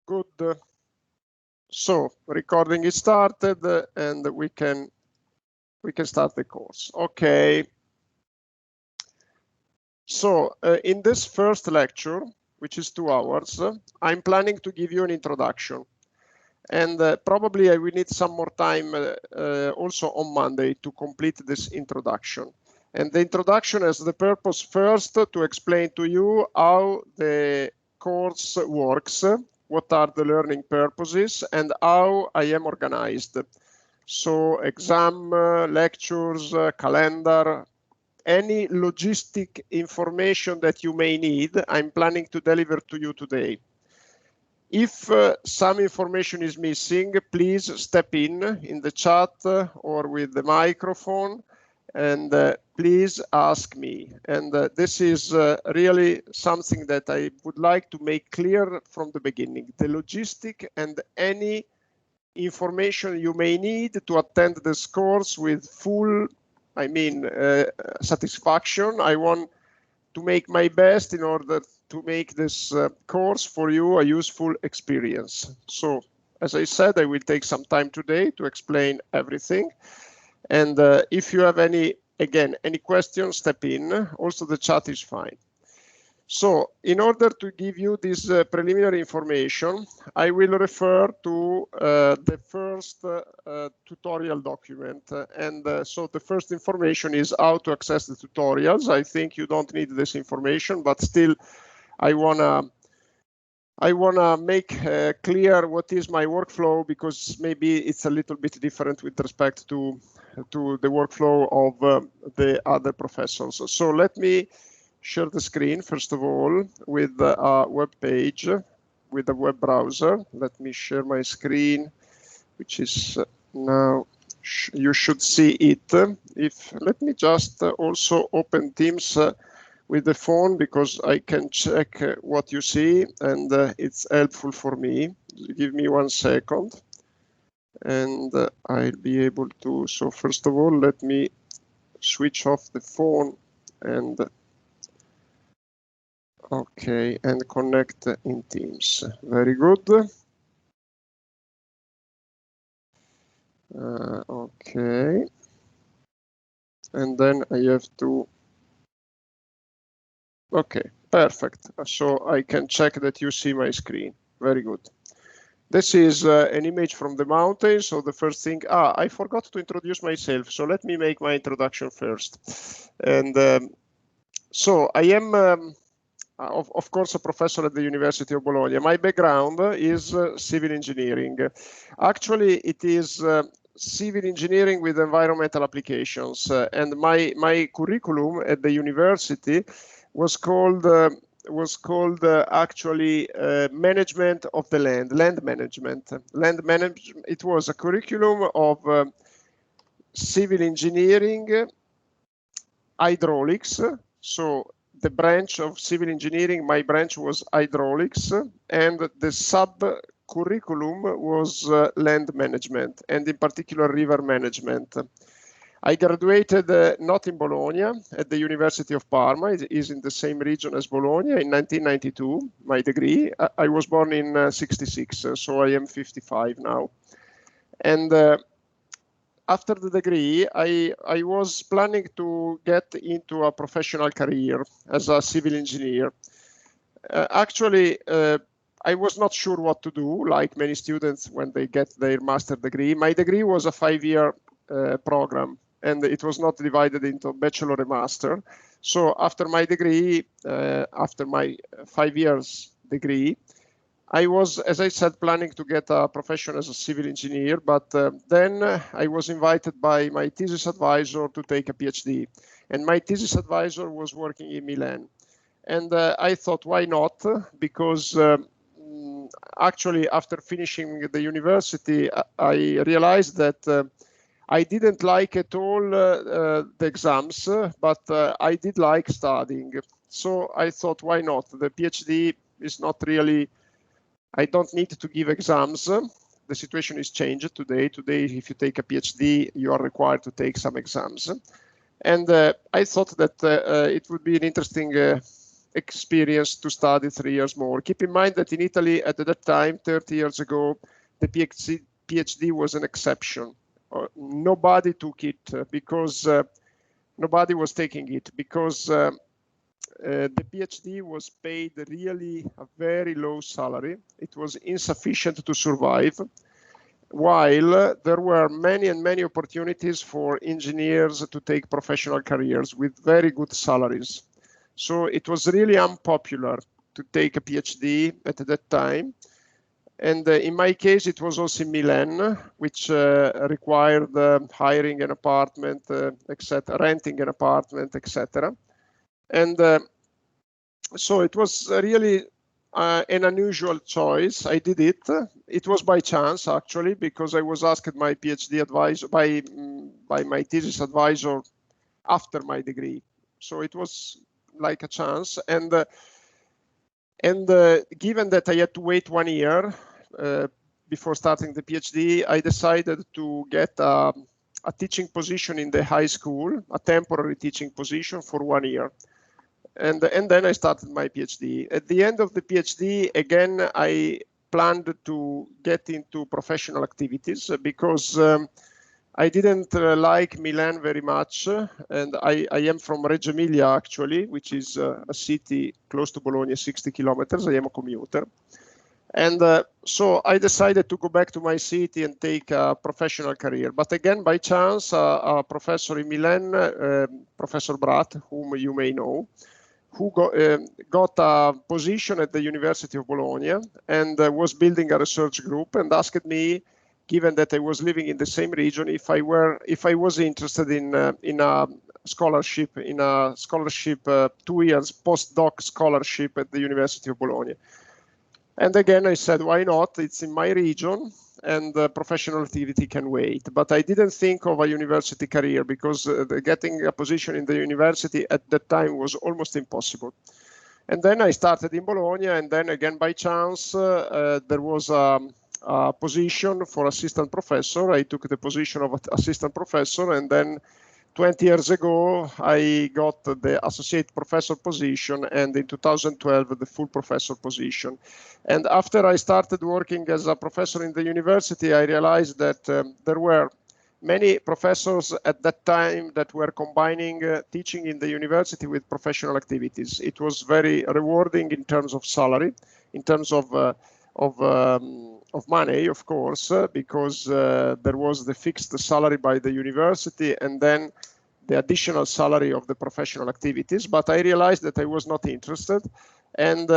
Good. So recording is started, and we can start the course. Okay. So in this first lecture, which is 2 hours, I'm planning to give you an introduction. And probably I will need some more time also on Monday to complete this introduction. And the introduction has the purpose first to explain to you how the course works, what are the learning purposes, and how I am organized. So exam, lectures, calendar, any logistic information that you may need, I'm planning to deliver to you today. If some information is missing, please step in the chat or with the microphone, and please ask me. And this is really something that I would like to make clear from the beginning. The logistic and any information you may need to attend this course with full, satisfaction. I want to make my best in order to make this course for you a useful experience. So, as I said, I will take some time today to explain everything. And if you have any questions, step in. Also, the chat is fine. So, in order to give you this preliminary information, I will refer to the first tutorial document. And so the first information is how to access the tutorials. I think you don't need this information, but still, I wanna make clear what is my workflow, because maybe it's a little bit different with respect to the workflow of the other professors. So let me share the screen first of all with a web page with a web browser. Let me share my screen, which is now. You should see it. Let me just also open Teams with the phone, because I can check what you see, and it's helpful for me. Give me 1 second, and I'll be able to. So first of all, let me switch off the phone and okay, and connect in Teams. Very good. Okay, and then I have to. Okay, perfect. So I can check that you see my screen. Very good. This is an image from the mountain. So the first thing, I forgot to introduce myself. So let me make my introduction first. And so I am, of course, a professor at the University of Bologna. My background is civil engineering. Actually, it is civil engineering with environmental applications. And my curriculum at the university was called actually management of the land management. It was a curriculum of civil engineering, hydraulics. So the branch of civil engineering, my branch was hydraulics, and the sub-curriculum was land management, and in particular river management. I graduated not in Bologna, at the University of Parma. It is in the same region as Bologna, in 1992, my degree. I was born in 66, so I am 55 now. And after the degree, I was planning to get into a professional career as a civil engineer. Actually, I was not sure what to do, like many students when they get their master degree. My degree was a 5-year program, and it was not divided into bachelor and master. So after my degree, after my 5 years degree, I was, as I said, planning to get a profession as a civil engineer, but then I was invited by my thesis advisor to take a PhD. And my thesis advisor was working in Milan. And I thought, why not? Because actually, after finishing the university, I realized that I didn't like at all the exams, but I did like studying. So I thought, why not? The PhD is not really, I don't need to give exams. The situation is changed today. Today, if you take a PhD, you are required to take some exams. And I thought that it would be an interesting experience to study 3 years more. Keep in mind that in Italy at that time, 30 years ago, the PhD was an exception. Nobody took it because nobody was taking it because the PhD was paid really a very low salary. It was insufficient to survive, while there were many opportunities for engineers to take professional careers with very good salaries. So it was really unpopular to take a PhD at that time. And in my case, it was also in Milan, which required hiring an apartment, etc., renting an apartment, etc. And so it was really an unusual choice. I did it. It was by chance, actually, because I was asked my PhD advisor by my thesis advisor after my degree. So it was like a chance. And given that I had to wait 1 year before starting the PhD, I decided to get a teaching position in the high school, a temporary teaching position for 1 year. And then I started my PhD. At the end of the PhD, again, I planned to get into professional activities because I didn't like Milan very much. And I am from Reggio Emilia, actually, which is a city close to Bologna, 60 kilometers. I am a commuter. And so I decided to go back to my city and take a professional career. But again, by chance, a professor in Milan, Professor Bratt, whom you may know, who got a position at the University of Bologna and was building a research group and asked me, given that I was living in the same region, if I was interested in a scholarship, 2 years postdoc scholarship at the University of Bologna. And again, I said, why not? It's in my region and professional activity can wait. But I didn't think of a university career because getting a position in the university at that time was almost impossible. And then I started in Bologna, and then again, by chance, there was a position for assistant professor. I took the position of assistant professor, and then 20 years ago, I got the associate professor position, and in 2012, the full professor position. And after I started working as a professor in the university, I realized that there were many professors at that time that were combining teaching in the university with professional activities. It was very rewarding in terms of salary, in terms of money, of course, because there was the fixed salary by the university and then the additional salary of the professional activities. But I realized that I was not interested, and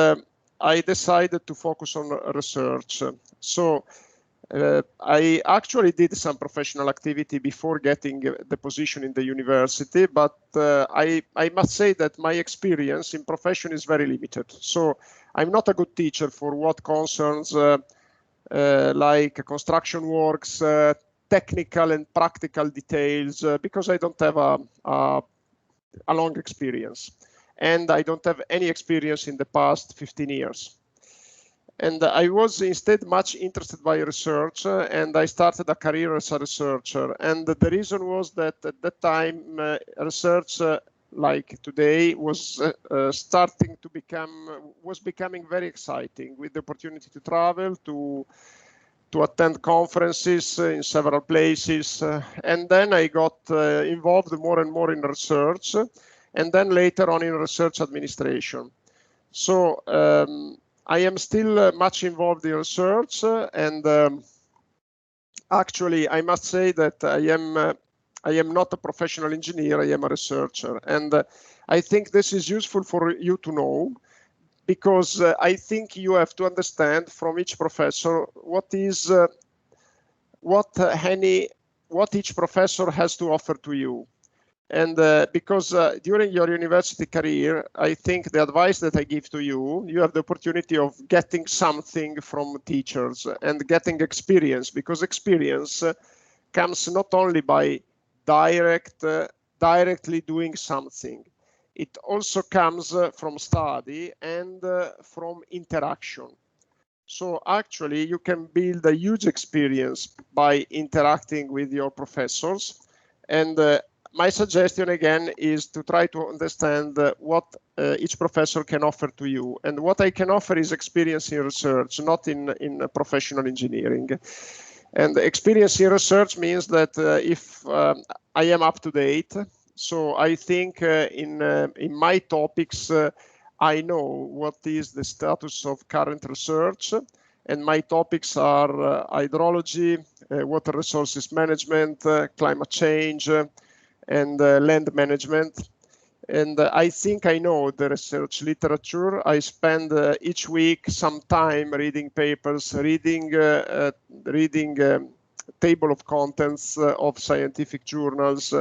I decided to focus on research. So I actually did some professional activity before getting the position in the university, but I must say that my experience in profession is very limited. So I'm not a good teacher for what concerns like construction works, technical and practical details, because I don't have a long experience. And I don't have any experience in the past 15 years. And I was instead much interested by research, and I started a career as a researcher. And the reason was that at that time, research like today was becoming very exciting, with the opportunity to travel, to attend conferences in several places. And then I got involved more and more in research, and then later on in research administration. So I am still much involved in research, and actually I must say that I am not a professional engineer, I am a researcher. And I think this is useful for you to know, because I think you have to understand from each professor what each professor has to offer to you. And because during your university career, I think the advice that I give to you, you have the opportunity of getting something from teachers and getting experience, because experience comes not only by directly doing something. It also comes from study and from interaction. So actually, you can build a huge experience by interacting with your professors. And my suggestion again is to try to understand what each professor can offer to you. And what I can offer is experience in research, not in professional engineering. And experience in research means that if I am up to date, so I think in my topics, I know what is the status of current research, and my topics are hydrology, water resources management, climate change, and land management. And I think I know the research literature. I spend each week some time reading papers, reading table of contents of scientific journals,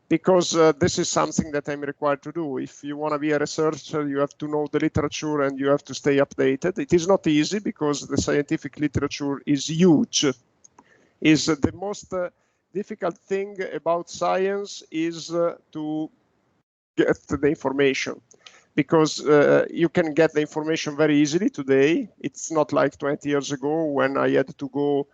because this is something that I'm required to do. If you want to be a researcher, you have to know the literature and you have to stay updated. It is not easy because the scientific literature is huge. Is the most difficult thing about science is to get the information, because you can get the information very easily today. It's not like 20 years ago when I had to go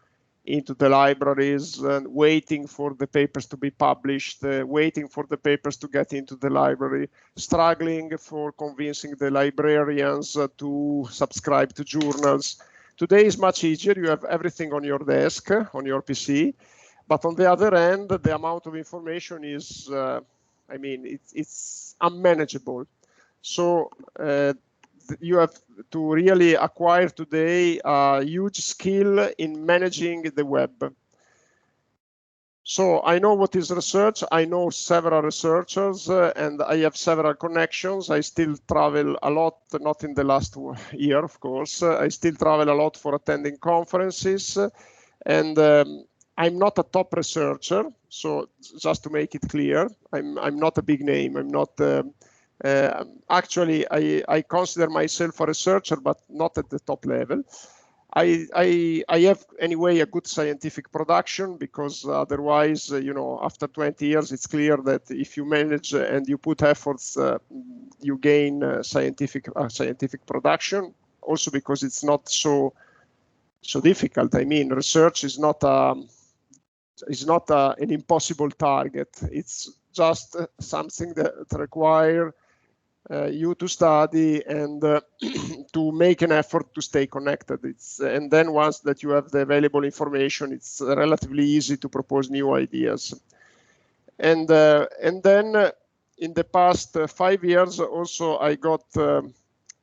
into the libraries and waiting for the papers to be published, waiting for the papers to get into the library, struggling for convincing the librarians to subscribe to journals. Today is much easier. You have everything on your desk, on your PC. But on the other hand, the amount of information is, I mean, it's unmanageable. So you have to really acquire today a huge skill in managing the web. So I know what is research. I know several researchers and I have several connections. I still travel a lot, not in the last year, of course. I still travel a lot for attending conferences, and I'm not a top researcher. So just to make it clear, I'm not a big name. I'm not. Actually, I consider myself a researcher, but not at the top level. I have anyway a good scientific production, because otherwise, you know, after 20 years, it's clear that if you manage and you put efforts, you gain scientific production. Also because it's not so difficult. I mean, research is not an impossible target. It's just something that requires you to study and to make an effort to stay connected. And then once that you have the available information, it's relatively easy to propose new ideas. And then in the past 5 years also, I got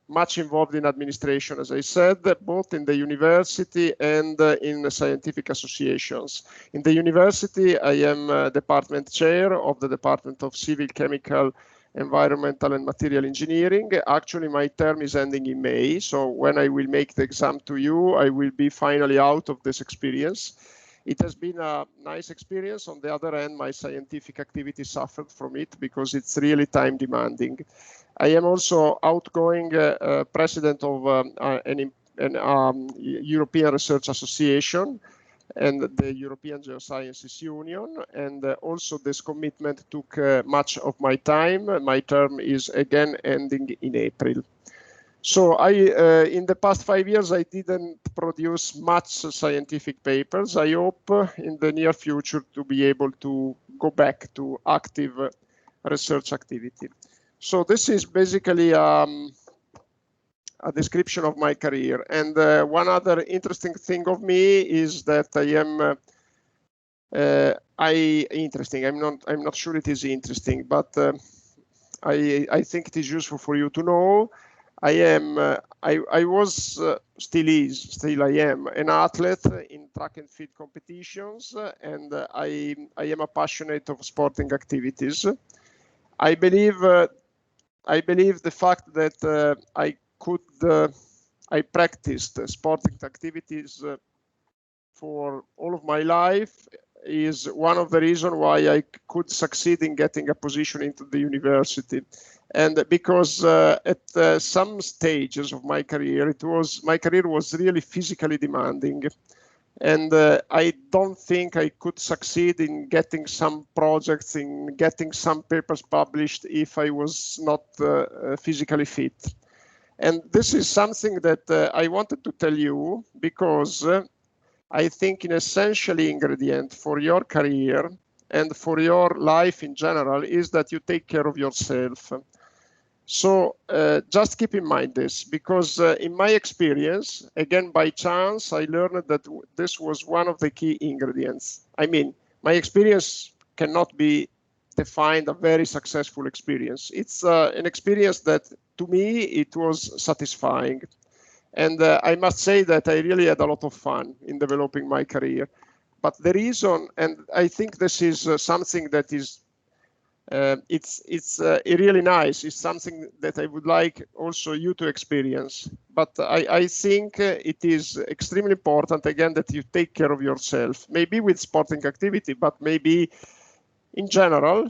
much involved in administration, as I said, both in the university and in the scientific associations. In the university, I am department chair of the Department of Civil, Chemical, Environmental and Material Engineering. Actually, my term is ending in May. So when I will make the exam to you, I will be finally out of this experience. It has been a nice experience. On the other hand, my scientific activity suffered from it because it's really time demanding. I am also outgoing president of an European Research Association and the European Geosciences Union, and also this commitment took much of my time. My term is again ending in April. So in the past 5 years, I didn't produce much scientific papers. I hope in the near future to be able to go back to active research activity. So this is basically a description of my career. And one other interesting thing of me is that I am interesting. I'm not sure it is interesting, but I think it is useful for you to know. I was still I am an athlete in track and field competitions, and I am a passionate of sporting activities. I believe the fact that I practiced sporting activities for all of my life is one of the reasons why I could succeed in getting a position into the university. And because at some stages of my career, my career was really physically demanding. And I don't think I could succeed in getting some projects, in getting some papers published if I was not physically fit. And this is something that I wanted to tell you because I think an essential ingredient for your career and for your life in general is that you take care of yourself. So just keep in mind this, because in my experience, again, by chance, I learned that this was one of the key ingredients. I mean, my experience cannot be defined a very successful experience. It's an experience that, to me, it was satisfying. And I must say that I really had a lot of fun in developing my career. But the reason, and I think this is something that is it's really nice. It's something that I would like also you to experience. But I think it is extremely important, again, that you take care of yourself, maybe with sporting activity, but maybe in general,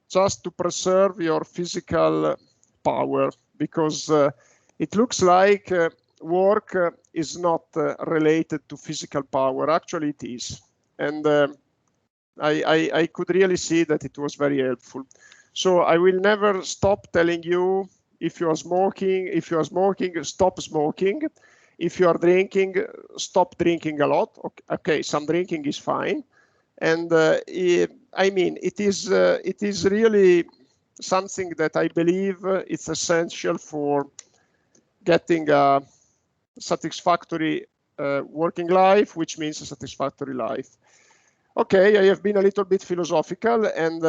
just to preserve your physical power, because it looks like work is not related to physical power. Actually, it is. And I could really see that it was very helpful. So I will never stop telling you, if you are smoking, stop smoking. If you are drinking, stop drinking a lot. Okay, some drinking is fine. And I mean, it is really something that I believe it's essential for getting a satisfactory working life, which means a satisfactory life. Okay, I have been a little bit philosophical, and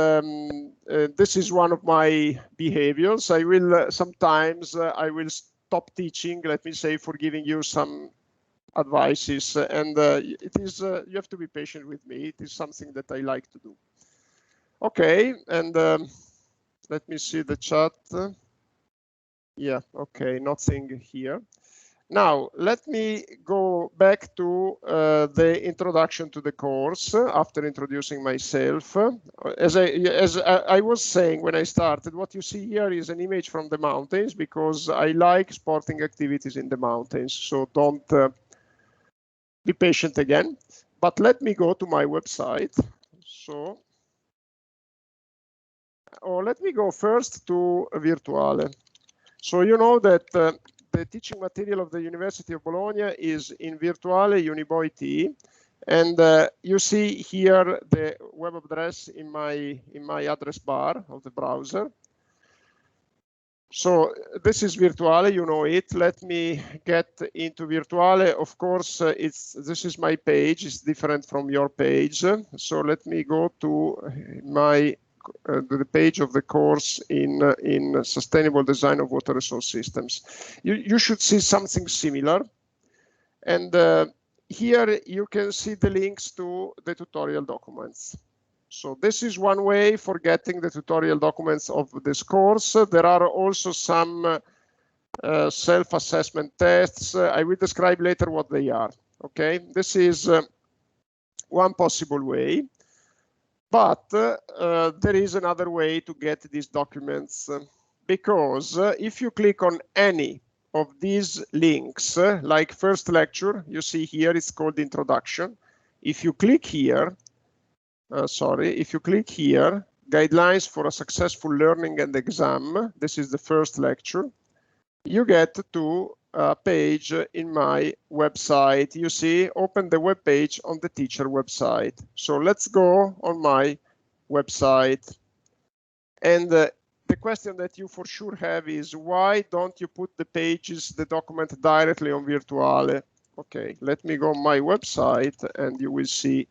this is one of my behaviors. I will sometimes I will stop teaching, let me say, for giving you some advices, and it is you have to be patient with me. It is something that I like to do. Okay, and let me see the chat. Yeah, okay, nothing here. Now, let me go back to the introduction to the course after introducing myself. As I was saying when I started, what you see here is an image from the mountains, because I like sporting activities in the mountains. So don't be patient again. But let me go to my website. So, let me go first to Virtuale. So you know that the teaching material of the University of Bologna is in Virtuale Unibo IT, and you see here the web address in my address bar of the browser. So this is Virtuale, you know it. Let me get into Virtuale. Of course, this is my page. It's different from your page. So let me go to my the page of the course in Sustainable Design of Water Resource Systems. You should see something similar. And here you can see the links to the tutorial documents. So this is one way for getting the tutorial documents of this course. There are also some self-assessment tests. I will describe later what they are. Okay, this is one possible way. But there is another way to get these documents, because if you click on any of these links, like first lecture, you see here, it's called introduction. If you click here, if you click here, guidelines for a successful learning and exam, this is the first lecture, you get to a page in my website. You see, open the web page on the teacher website. So let's go on my website. And the question that you for sure have is, why don't you put the pages, the document directly on Virtuale? Okay, let me go on my website and you will see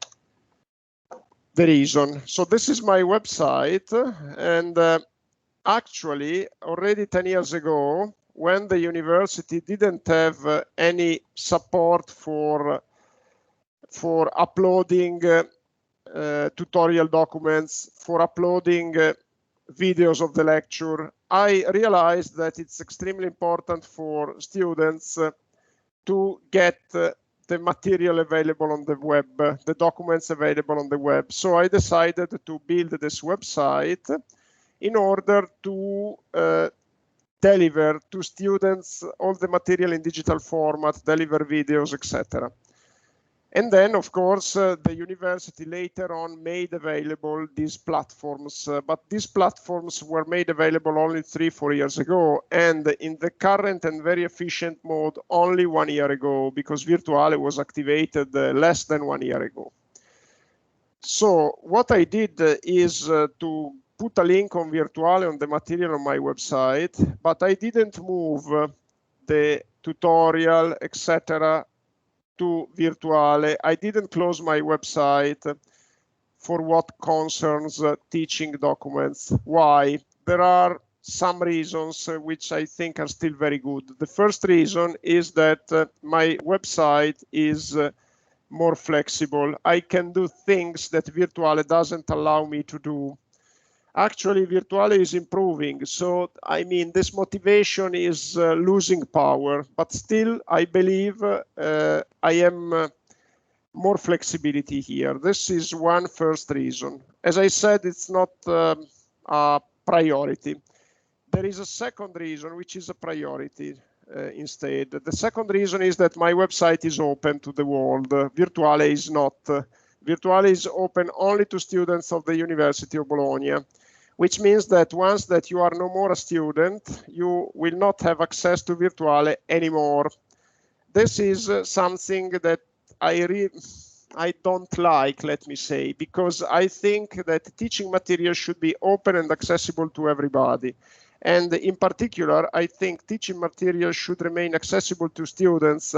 the reason. So this is my website, and actually already 10 years ago, when the university didn't have any support for uploading tutorial documents, for uploading videos of the lecture, I realized that it's extremely important for students to get the material available on the web, the documents available on the web. So I decided to build this website in order to deliver to students all the material in digital format, deliver videos, etc. And then, of course, the university later on made available these platforms, but these platforms were made available only 3-4 years ago, and in the current and very efficient mode only 1 year ago, because Virtuale was activated less than 1 year ago. So what I did is to put a link on Virtuale on the material on my website, but I didn't move the tutorial, etc. to Virtuale. I didn't close my website for what concerns teaching documents. Why? There are some reasons which I think are still very good. The first reason is that my website is more flexible. I can do things that Virtuale doesn't allow me to do. Actually, Virtuale is improving. So, I mean, this motivation is losing power, but still, I believe I am more flexibility here. This is one first reason. As I said, it's not a priority. There is a second reason, which is a priority instead. The second reason is that my website is open to the world. Virtuale is not. Virtuale is open only to students of the University of Bologna, which means that once that you are no more a student, you will not have access to Virtuale anymore. This is something that I don't like, let me say, because I think that teaching material should be open and accessible to everybody. And in particular, I think teaching material should remain accessible to students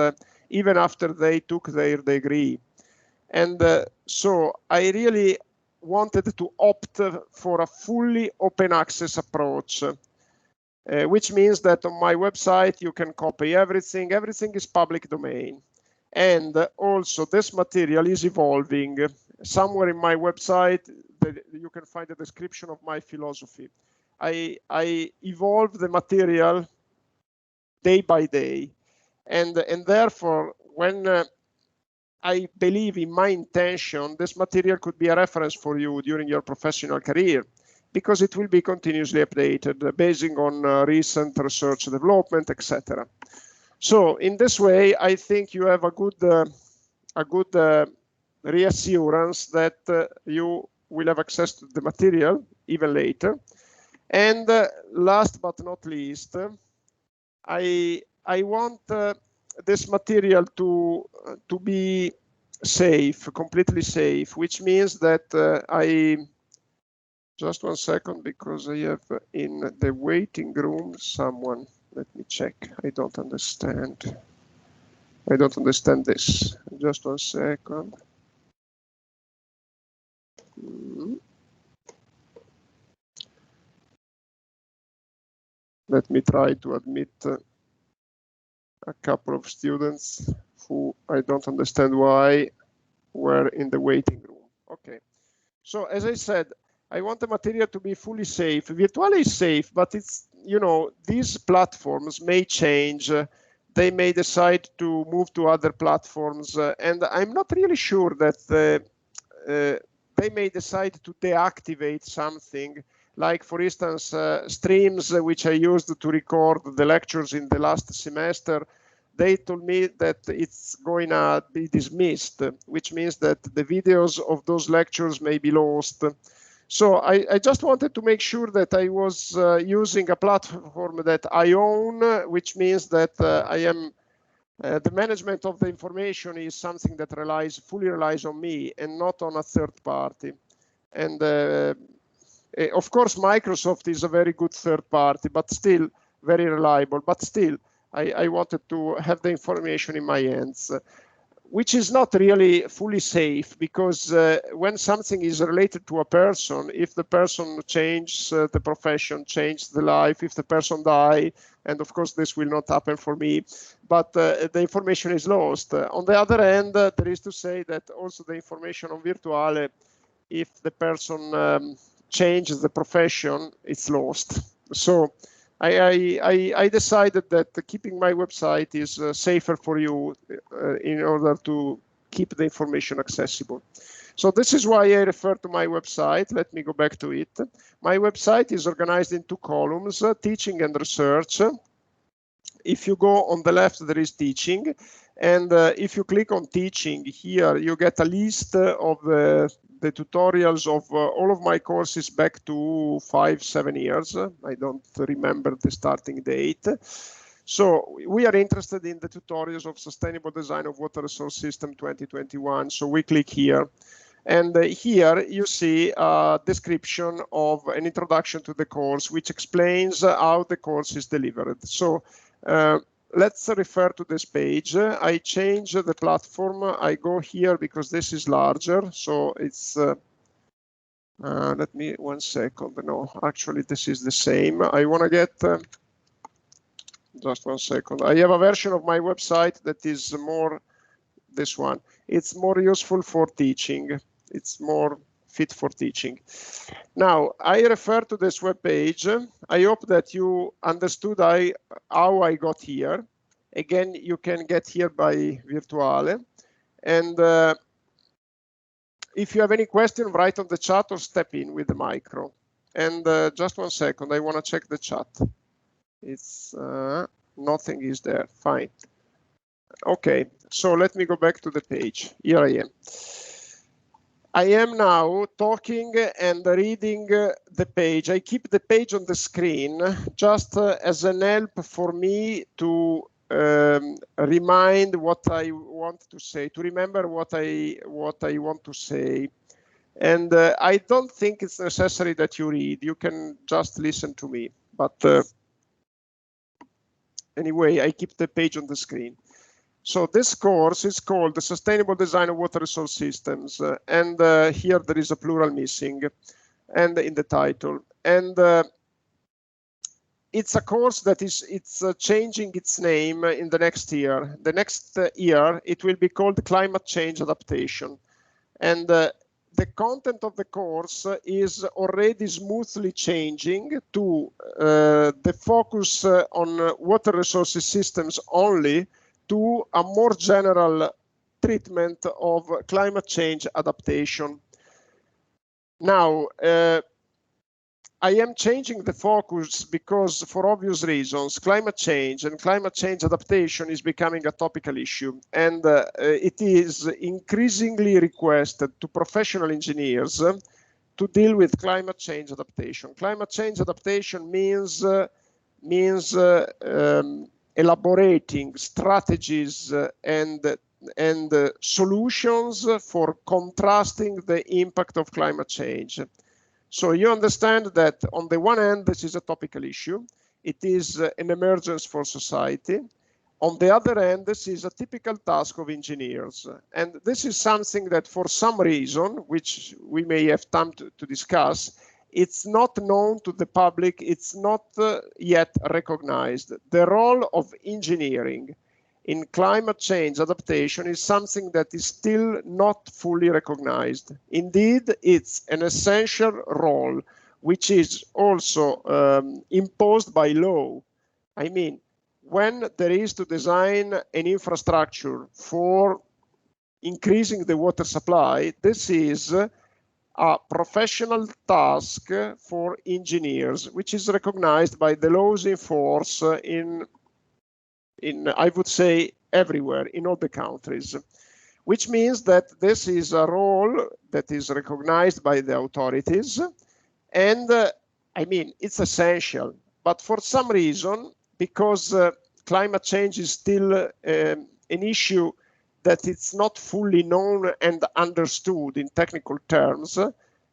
even after they took their degree. And so I really wanted to opt for a fully open access approach. Which means that on my website you can copy everything. Everything is public domain. And also this material is evolving. Somewhere in my website you can find a description of my philosophy. I evolve the material day by day. And therefore, when I believe in my intention, this material could be a reference for you during your professional career, because it will be continuously updated based on recent research development, etc. So in this way, I think you have a good reassurance that you will have access to the material even later. And last but not least, I want this material to be safe, completely safe, which means that just 1 second, because I have in the waiting room someone. Let me check. I don't understand. I don't understand this. Just 1 second. Let me try to admit a couple of students who I don't understand why were in the waiting room. Okay. So as I said, I want the material to be fully safe. Virtuale is safe, but it's, you know, these platforms may change. They may decide to move to other platforms. And I'm not really sure that they may decide to deactivate something. Like, for instance, streams which I used to record the lectures in the last semester, they told me that it's going to be dismissed, which means that the videos of those lectures may be lost. So I just wanted to make sure that I was using a platform that I own, which means that I am the management of the information is something that fully relies on me and not on a third party. And of course, Microsoft is a very good third party, but still very reliable. But still, I wanted to have the information in my hands, which is not really fully safe, because when something is related to a person, if the person changes the profession, changes the life, if the person die, and of course this will not happen for me, but the information is lost. On the other hand, there is to say that also the information on Virtuale, if the person changes the profession, it's lost. So I decided that keeping my website is safer for you in order to keep the information accessible. So this is why I refer to my website. Let me go back to it. My website is organized in 2 columns, teaching and research. If you go on the left, there is teaching. And if you click on teaching here, you get a list of the tutorials of all of my courses back to 5-7 years. I don't remember the starting date. So we are interested in the tutorials of Sustainable Design of Water Resource System 2021. So we click here. And here you see a description of an introduction to the course, which explains how the course is delivered. So let's refer to this page. I change the platform. I go here because this is larger. So it's, let me 1 second. No, actually, this is the same. I want to get, just 1 second. I have a version of my website that is more, this one. It's more useful for teaching. It's more fit for teaching. Now, I refer to this web page. I hope that you understood how I got here. Again, you can get here by Virtuale. And if you have any question, write on the chat or step in with the micro. And just 1 second, I want to check the chat. It's nothing is there. Fine. Okay, so let me go back to the page. Here I am. I am now talking and reading the page. I keep the page on the screen just as an help for me to remind what I want to say, to remember what I want to say. And I don't think it's necessary that you read. You can just listen to me. But anyway, I keep the page on the screen. So this course is called the Sustainable Design of Water Resource Systems. And here there is a plural missing and in the title. And it's a course that it's changing its name in the next year. The next year, it will be called Climate Change Adaptation. And the content of the course is already smoothly changing to the focus on water resources systems only, to a more general treatment of climate change adaptation. Now, I am changing the focus because, for obvious reasons, climate change and climate change adaptation is becoming a topical issue, and it is increasingly requested to professional engineers to deal with climate change adaptation. Climate change adaptation means elaborating strategies and solutions for contrasting the impact of climate change. So you understand that on the one hand, this is a topical issue. It is an emergence for society. On the other hand, this is a typical task of engineers. And this is something that for some reason, which we may have time to discuss, it's not known to the public, it's not yet recognized. The role of engineering in climate change adaptation is something that is still not fully recognized. Indeed, it's an essential role, which is also imposed by law. I mean, when there is to design an infrastructure for increasing the water supply, this is a professional task for engineers, which is recognized by the laws in force in I would say everywhere, in all the countries, which means that this is a role that is recognized by the authorities. And I mean, it's essential, but for some reason, because climate change is still an issue that it's not fully known and understood in technical terms,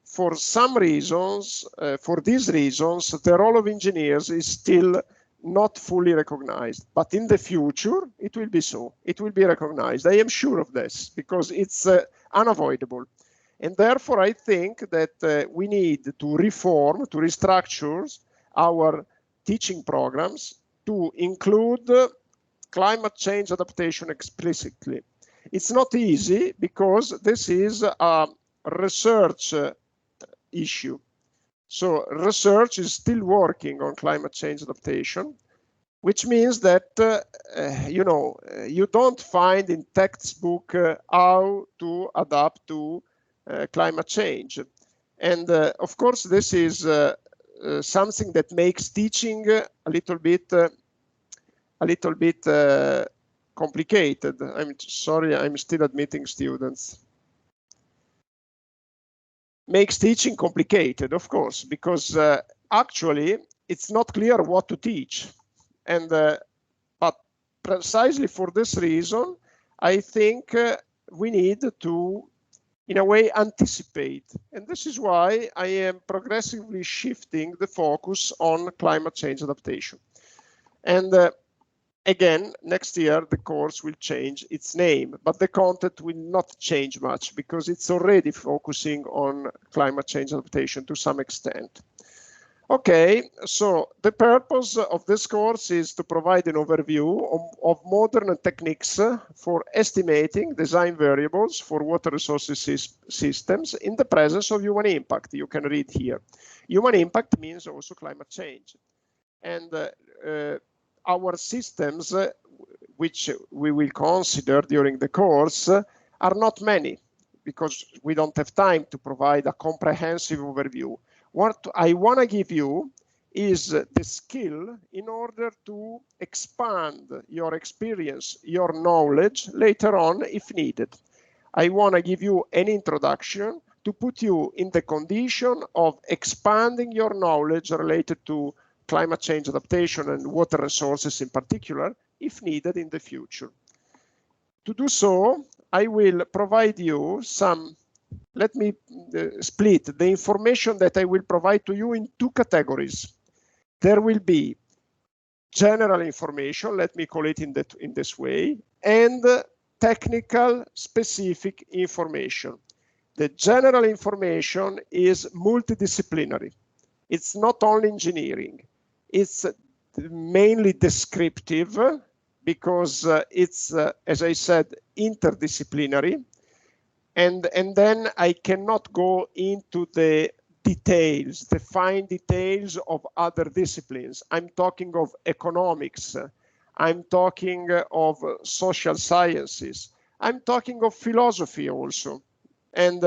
for some reasons, for these reasons, the role of engineers is still not fully recognized. But in the future, it will be so. It will be recognized. I am sure of this because it's unavoidable. And therefore, I think that we need to reform, to restructure our teaching programs to include climate change adaptation explicitly. It's not easy because this is a research issue. So research is still working on climate change adaptation, which means that, you don't find in textbook how to adapt to climate change. And of course, this is something that makes teaching a little bit complicated. I'm sorry, I'm still admitting students. Makes teaching complicated, of course, because actually it's not clear what to teach. And but precisely for this reason, I think we need to in a way, anticipate. And this is why I am progressively shifting the focus on climate change adaptation. And again, next year, the course will change its name, but the content will not change much because it's already focusing on climate change adaptation to some extent. Okay, so the purpose of this course is to provide an overview of modern techniques for estimating design variables for water resources systems in the presence of human impact. You can read here. Human impact means also climate change. And our systems, which we will consider during the course, are not many because we don't have time to provide a comprehensive overview. What I want to give you is the skill in order to expand your experience, your knowledge later on if needed. I want to give you an introduction to put you in the condition of expanding your knowledge related to climate change adaptation and water resources in particular, if needed in the future. To do so, I will provide you some. Let me split the information that I will provide to you in two categories. There will be general information, let me call it in this way, and technical specific information. The general information is multidisciplinary. It's not only engineering. It's mainly descriptive because it's, as I said, interdisciplinary. And then I cannot go into the details, the fine details of other disciplines. I'm talking of economics. I'm talking of social sciences. I'm talking of philosophy also. And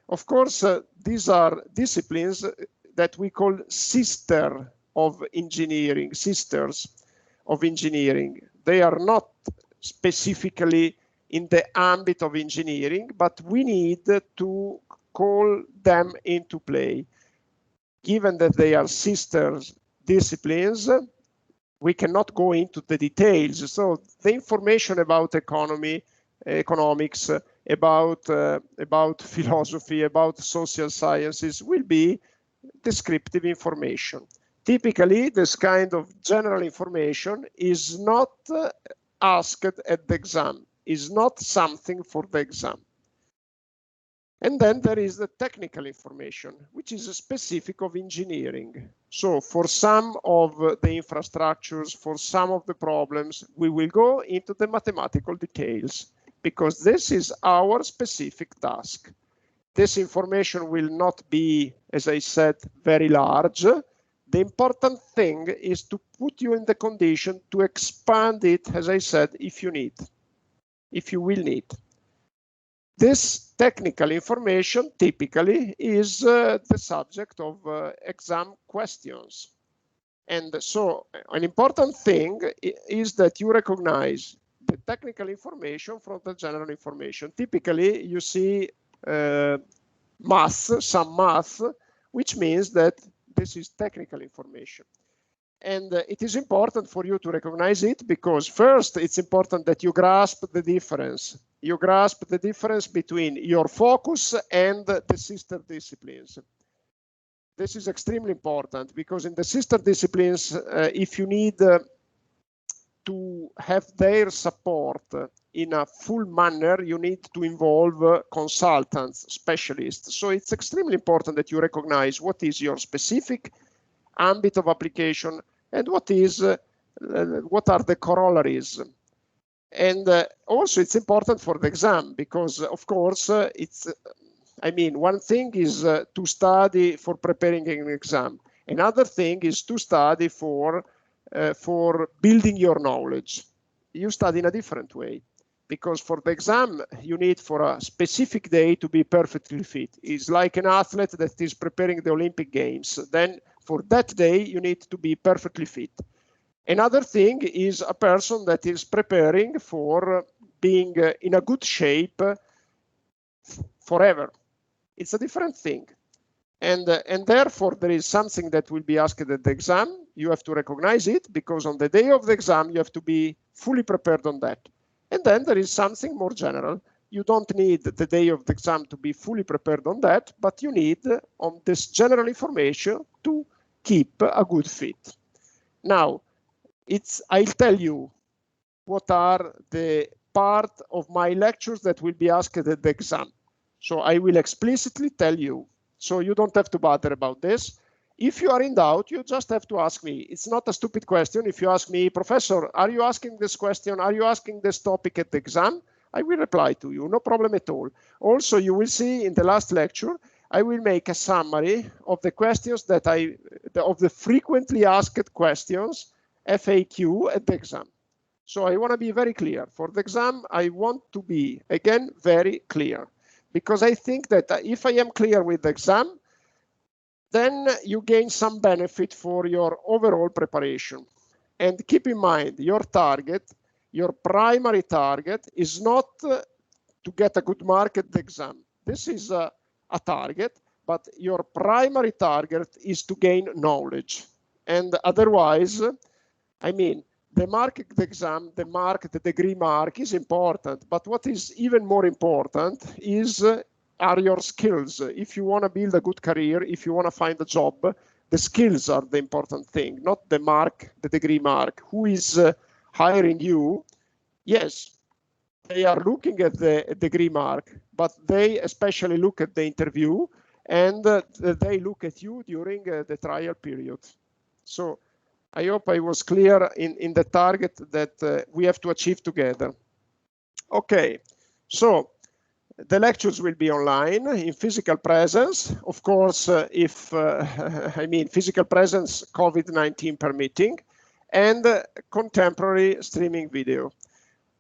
of course, these are disciplines that we call sisters of engineering. They are not specifically in the ambit of engineering, but we need to call them into play. Given that they are sister disciplines, we cannot go into the details. So the information about economics, about philosophy, about social sciences will be descriptive information. Typically, this kind of general information is not asked at the exam, is not something for the exam. And then there is the technical information, which is specific of engineering. So for some of the infrastructures, for some of the problems, we will go into the mathematical details because this is our specific task. This information will not be, as I said, very large. The important thing is to put you in the condition to expand it, as I said, if you will need. This technical information typically is the subject of exam questions. And so an important thing is that you recognize the technical information from the general information. Typically, you see some math, which means that this is technical information. And it is important for you to recognize it because first, it's important that you grasp the difference. You grasp the difference between your focus and the sister disciplines. This is extremely important because in the sister disciplines, if you need to have their support in a full manner, you need to involve consultants, specialists. So it's extremely important that you recognize what is your specific ambit of application and what are the corollaries. And also it's important for the exam because of course one thing is to study for preparing an exam. Another thing is to study for building your knowledge. You study in a different way because for the exam you need for a specific day to be perfectly fit. It's like an athlete that is preparing the Olympic Games. Then for that day you need to be perfectly fit. Another thing is a person that is preparing for being in a good shape forever. It's a different thing. And therefore, there is something that will be asked at the exam. You have to recognize it because on the day of the exam, you have to be fully prepared on that. And then there is something more general you don't need the day of the exam to be fully prepared on that, but you need on this general information to keep a good fit. Now, I'll tell you what are the part of my lectures that will be asked at the exam. So I will explicitly tell you, so you don't have to bother about this. If you are in doubt, you just have to ask me. It's not a stupid question. If you ask me, Professor, are you asking this question? Are you asking this topic at the exam? I will reply to you, no problem at all. Also, you will see in the last lecture, I will make a summary of the questions that of the frequently asked questions, FAQ at the exam. So I want to be very clear. For the exam, I want to be, again, very clear. Because I think that if I am clear with the exam, then you gain some benefit for your overall preparation. And keep in mind, your target, your primary target is not to get a good mark at the exam. This is a target, but your primary target is to gain knowledge. And otherwise, I mean, the mark at the exam, the degree mark is important, but what is even more important is are your skills. If you want to build a good career, if you want to find a job, the skills are the important thing, not the mark, the degree mark. Who is hiring you? Yes, they are looking at the degree mark, but they especially look at the interview and they look at you during the trial period. So I hope I was clear in the target that we have to achieve together. Okay, so the lectures will be online in physical presence. Of course, I mean, physical presence, COVID-19 permitting, and contemporary streaming video.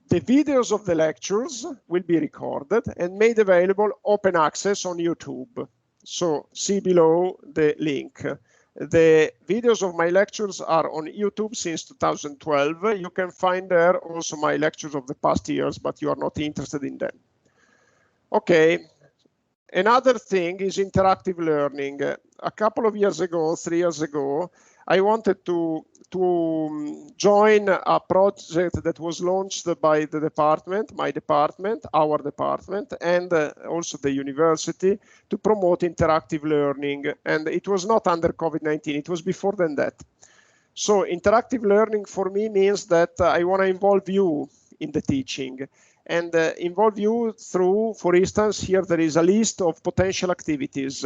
The videos of the lectures will be recorded and made available open access on YouTube. So see below the link. The videos of my lectures are on YouTube since 2012. You can find there also my lectures of the past years, but you are not interested in them. Okay, another thing is interactive learning. A couple of years ago, 3 years ago, I wanted to join a project that was launched by the department, my department, our department, and also the university to promote interactive learning. And it was not under COVID-19, it was before than that. So interactive learning for me means that I want to involve you in the teaching. And involve you through, for instance, here there is a list of potential activities,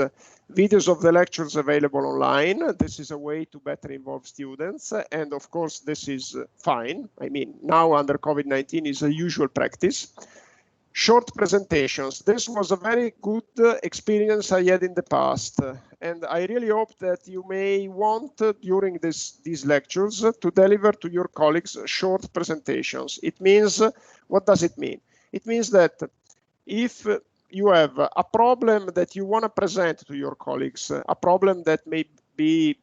videos of the lectures available online. This is a way to better involve students. And of course, this is fine. I mean, now under COVID-19 is a usual practice. Short presentations. This was a very good experience I had in the past. And I really hope that you may want during these lectures to deliver to your colleagues short presentations. It means, what does it mean? It means that if you have a problem that you want to present to your colleagues, a problem that may be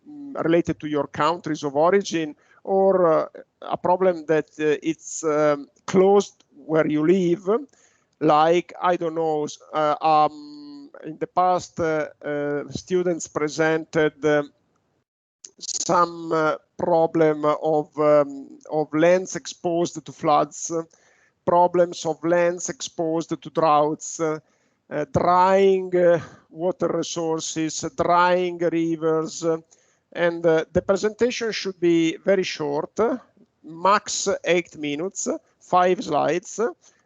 related to your countries of origin, or a problem that it's close where you live, like, I don't know, in the past, students presented some problem of lands exposed to floods, problems of lands exposed to droughts, drying water resources, drying rivers, and the presentation should be very short, max 8 minutes, 5 slides,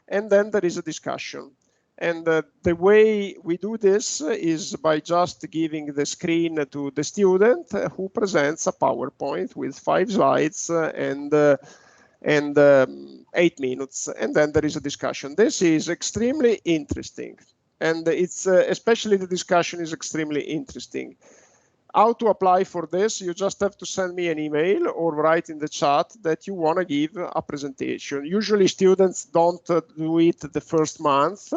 and then there is a discussion. And the way we do this is by just giving the screen to the student who presents a PowerPoint with 5 slides and 8 minutes, and then there is a discussion. This is extremely interesting, and it's especially the discussion is extremely interesting. How to apply for this? You just have to send me an email or write in the chat that you want to give a presentation. Usually students don't do it the first month,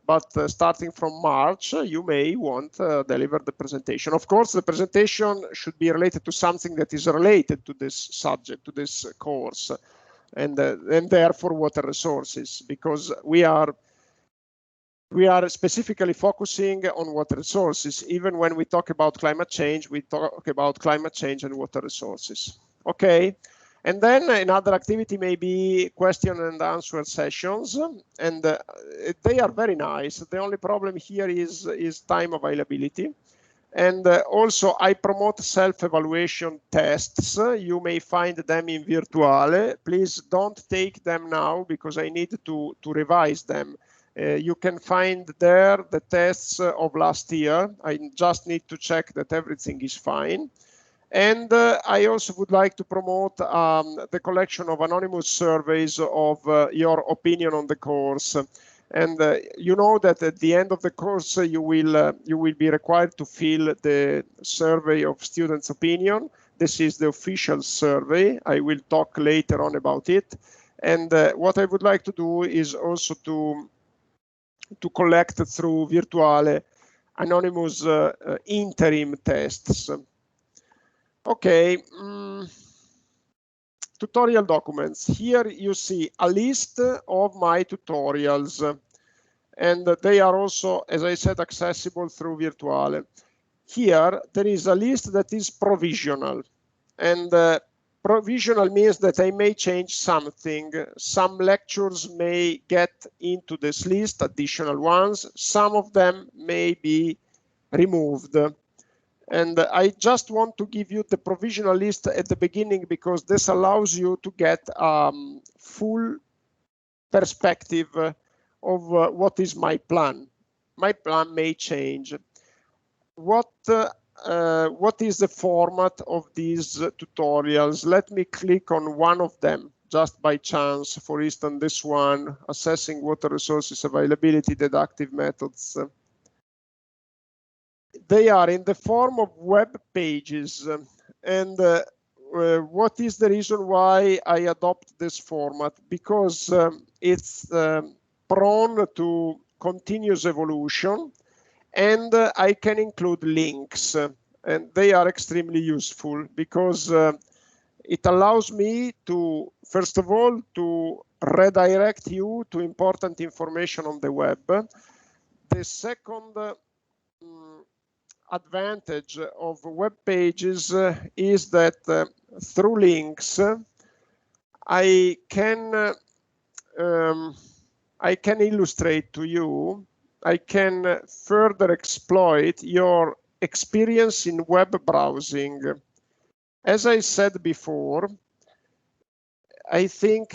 but starting from March, you may want to deliver the presentation. Of course, the presentation should be related to something that is related to this subject, to this course, and therefore water resources, because we are specifically focusing on water resources. Even when we talk about climate change, we talk about climate change and water resources. Okay, And then another activity may be question and answer sessions, and they are very nice. The only problem here is time availability. And also I promote self-evaluation tests. You may find them in Virtuale. Please don't take them now because I need to revise them. You can find there the tests of last year. I just need to check that everything is fine. And I also would like to promote the collection of anonymous surveys of your opinion on the course. And you know that at the end of the course, you will be required to fill the survey of students' opinion. This is the official survey. I will talk later on about it. And what I would like to do is also to collect through Virtuale anonymous interim tests. Okay, tutorial documents. Here you see a list of my tutorials, and they are also, as I said, accessible through Virtuale. Here there is a list that is provisional, and provisional means that I may change something. Some lectures may get into this list, additional ones. Some of them may be removed. And I just want to give you the provisional list at the beginning because this allows you to get full perspective of what is my plan. My plan may change. What is the format of these tutorials? Let me click on one of them just by chance. For instance, this one, assessing water resources availability, deductive methods. They are in the form of web pages. And what is the reason why I adopt this format? Because it's prone to continuous evolution, and I can include links, and they are extremely useful because it allows me to, first of all, to redirect you to important information on the web. The second advantage of web pages is that through links I can illustrate to you, I can further exploit your experience in web browsing. As I said before, I think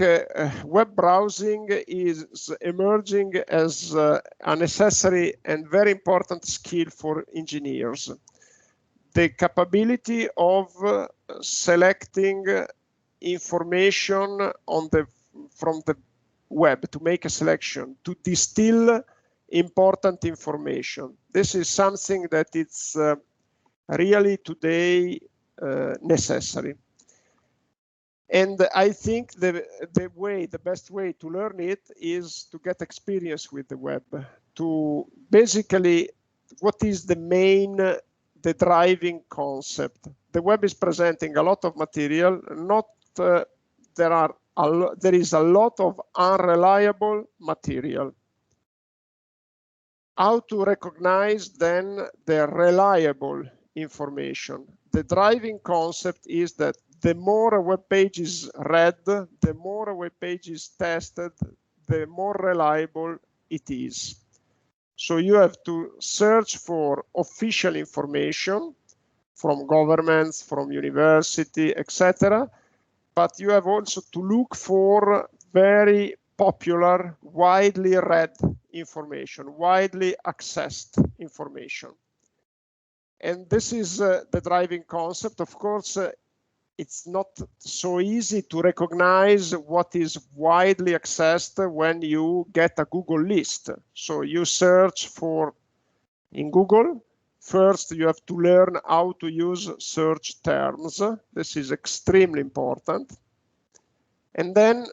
web browsing is emerging as a necessary and very important skill for engineers. The capability of selecting information from the web, to make a selection, to distill important information. This is something that it's really today necessary. And I think the best way to learn it is to get experience with the web, to basically, what is the driving concept? The web is presenting a lot of material, there is a lot of unreliable material. How to recognize then the reliable information? The driving concept is that the more a web page is read, the more a web page is tested, the more reliable it is. So you have to search for official information from governments, from university, etc. But you have also to look for very popular, widely read information, widely accessed information. And this is the driving concept. Of course, it's not so easy to recognize what is widely accessed when you get a Google list. So you search for in Google. First, you have to learn how to use search terms. This is extremely important. And then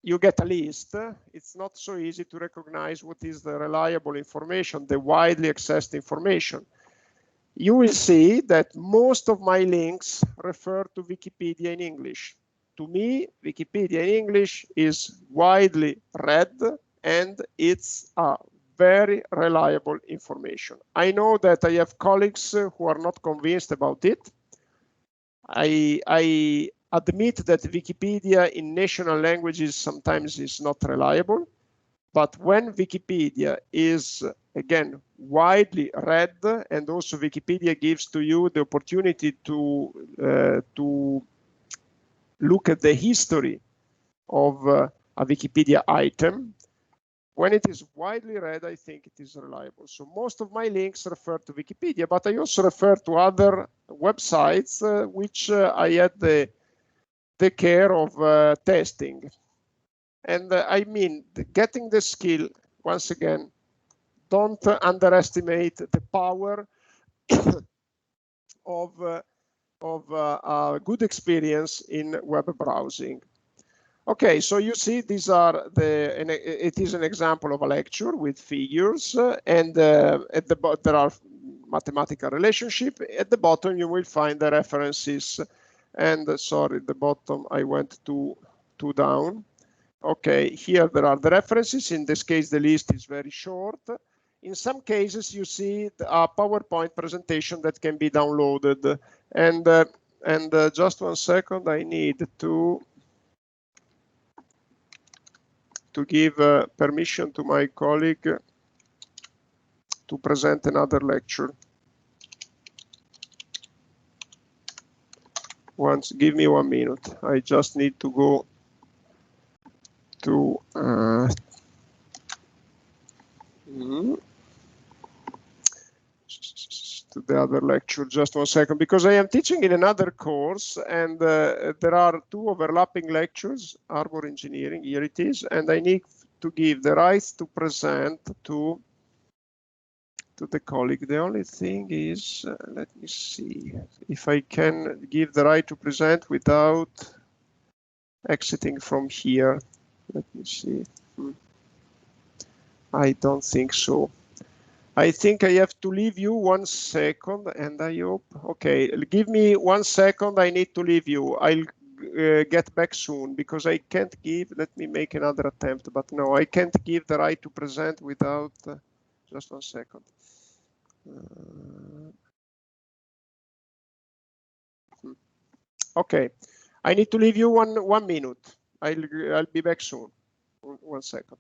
you get a list. It's not so easy to recognize what is the reliable information, the widely accessed information. You will see that most of my links refer to Wikipedia in English. To me, Wikipedia in English is widely read, and it's a very reliable information. I know that I have colleagues who are not convinced about it. I admit that Wikipedia in national languages sometimes is not reliable, but when Wikipedia is, again, widely read, and also Wikipedia gives to you the opportunity to look at the history of a Wikipedia item, when it is widely read, I think it is reliable. So most of my links refer to Wikipedia, but I also refer to other websites which I had the care of testing. And I mean, getting the skill, once again, don't underestimate the power of good experience in web browsing. Okay, so you see these are it is an example of a lecture with figures, and at the bottom there are mathematical relationship. At the bottom you will find the references, and sorry, the bottom I went too down. Okay, here there are the references. In this case, the list is very short. In some cases, you see a PowerPoint presentation that can be downloaded. And just 1 second, I need to give permission to my colleague to present another lecture. Give me 1 minute. I just need to go to the other lecture. Just 1 second, because I am teaching in another course, and there are 2 overlapping lectures, Arbor Engineering, here it is, and I need to give the right to present to the colleague. The only thing is, let me see if I can give the right to present without exiting from here. Let me see. I don't think so. I think I have to leave you 1 second, and I hope, okay, give me 1 second, I need to leave you. I'll get back soon, because I can't give, let me make another attempt, but no, I can't give the right to present without, just 1 second. Okay, I need to leave you one minute. I'll be back soon. 1 second.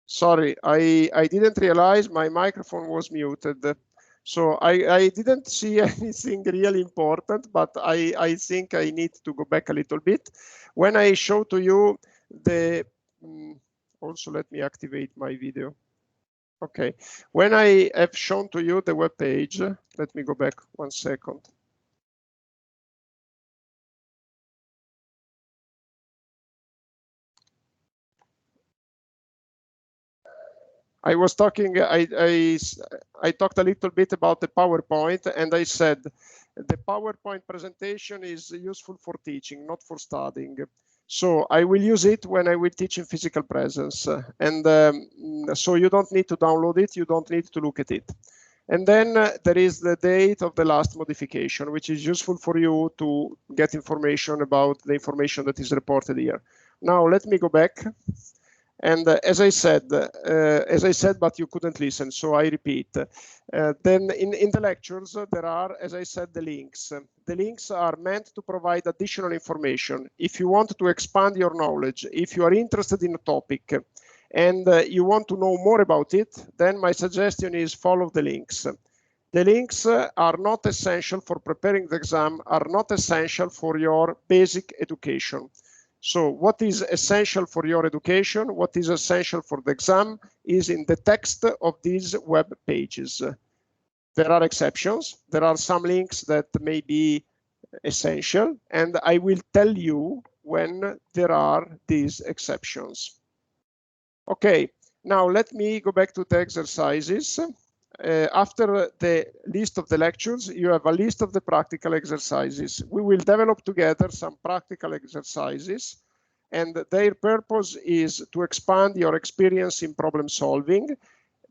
Sorry, I didn't realize my microphone was muted. So I didn't see anything really important, but I think I need to go back a little bit. When I show to you the, also let me activate my video. Okay, when I have shown to you the web page, let me go back 1 second. I was talking, I talked a little bit about the PowerPoint, and I said the PowerPoint presentation is useful for teaching, not for studying. So I will use it when I will teach in physical presence. And so you don't need to download it, you don't need to look at it. And then there is the date of the last modification, which is useful for you to get information about the information that is reported here. Now let me go back. And as I said, but you couldn't listen, so I repeat. Then in the lectures, there are, as I said, the links. The links are meant to provide additional information. If you want to expand your knowledge, if you are interested in a topic, and you want to know more about it, then my suggestion is follow the links. The links are not essential for preparing the exam, are not essential for your basic education. So what is essential for your education, what is essential for the exam is in the text of these web pages. There are exceptions. There are some links that may be essential, and I will tell you when there are these exceptions. Okay, now let me go back to the exercises. After the list of the lectures, you have a list of the practical exercises. We will develop together some practical exercises, and their purpose is to expand your experience in problem solving.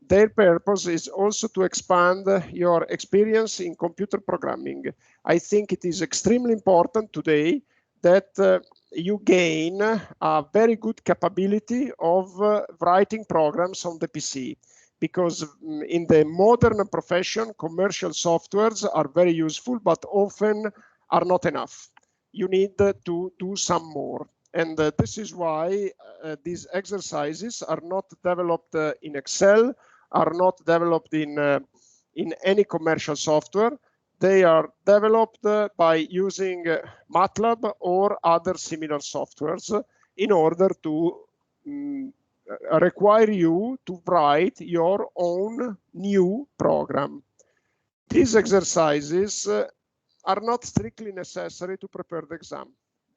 Their purpose is also to expand your experience in computer programming. I think it is extremely important today that you gain a very good capability of writing programs on the PC, because in the modern profession, commercial softwares are very useful, but often are not enough. You need to do some more. And this is why these exercises are not developed in Excel, are not developed in any commercial software. They are developed by using MATLAB or other similar softwares in order to require you to write your own new program. These exercises are not strictly necessary to prepare the exam.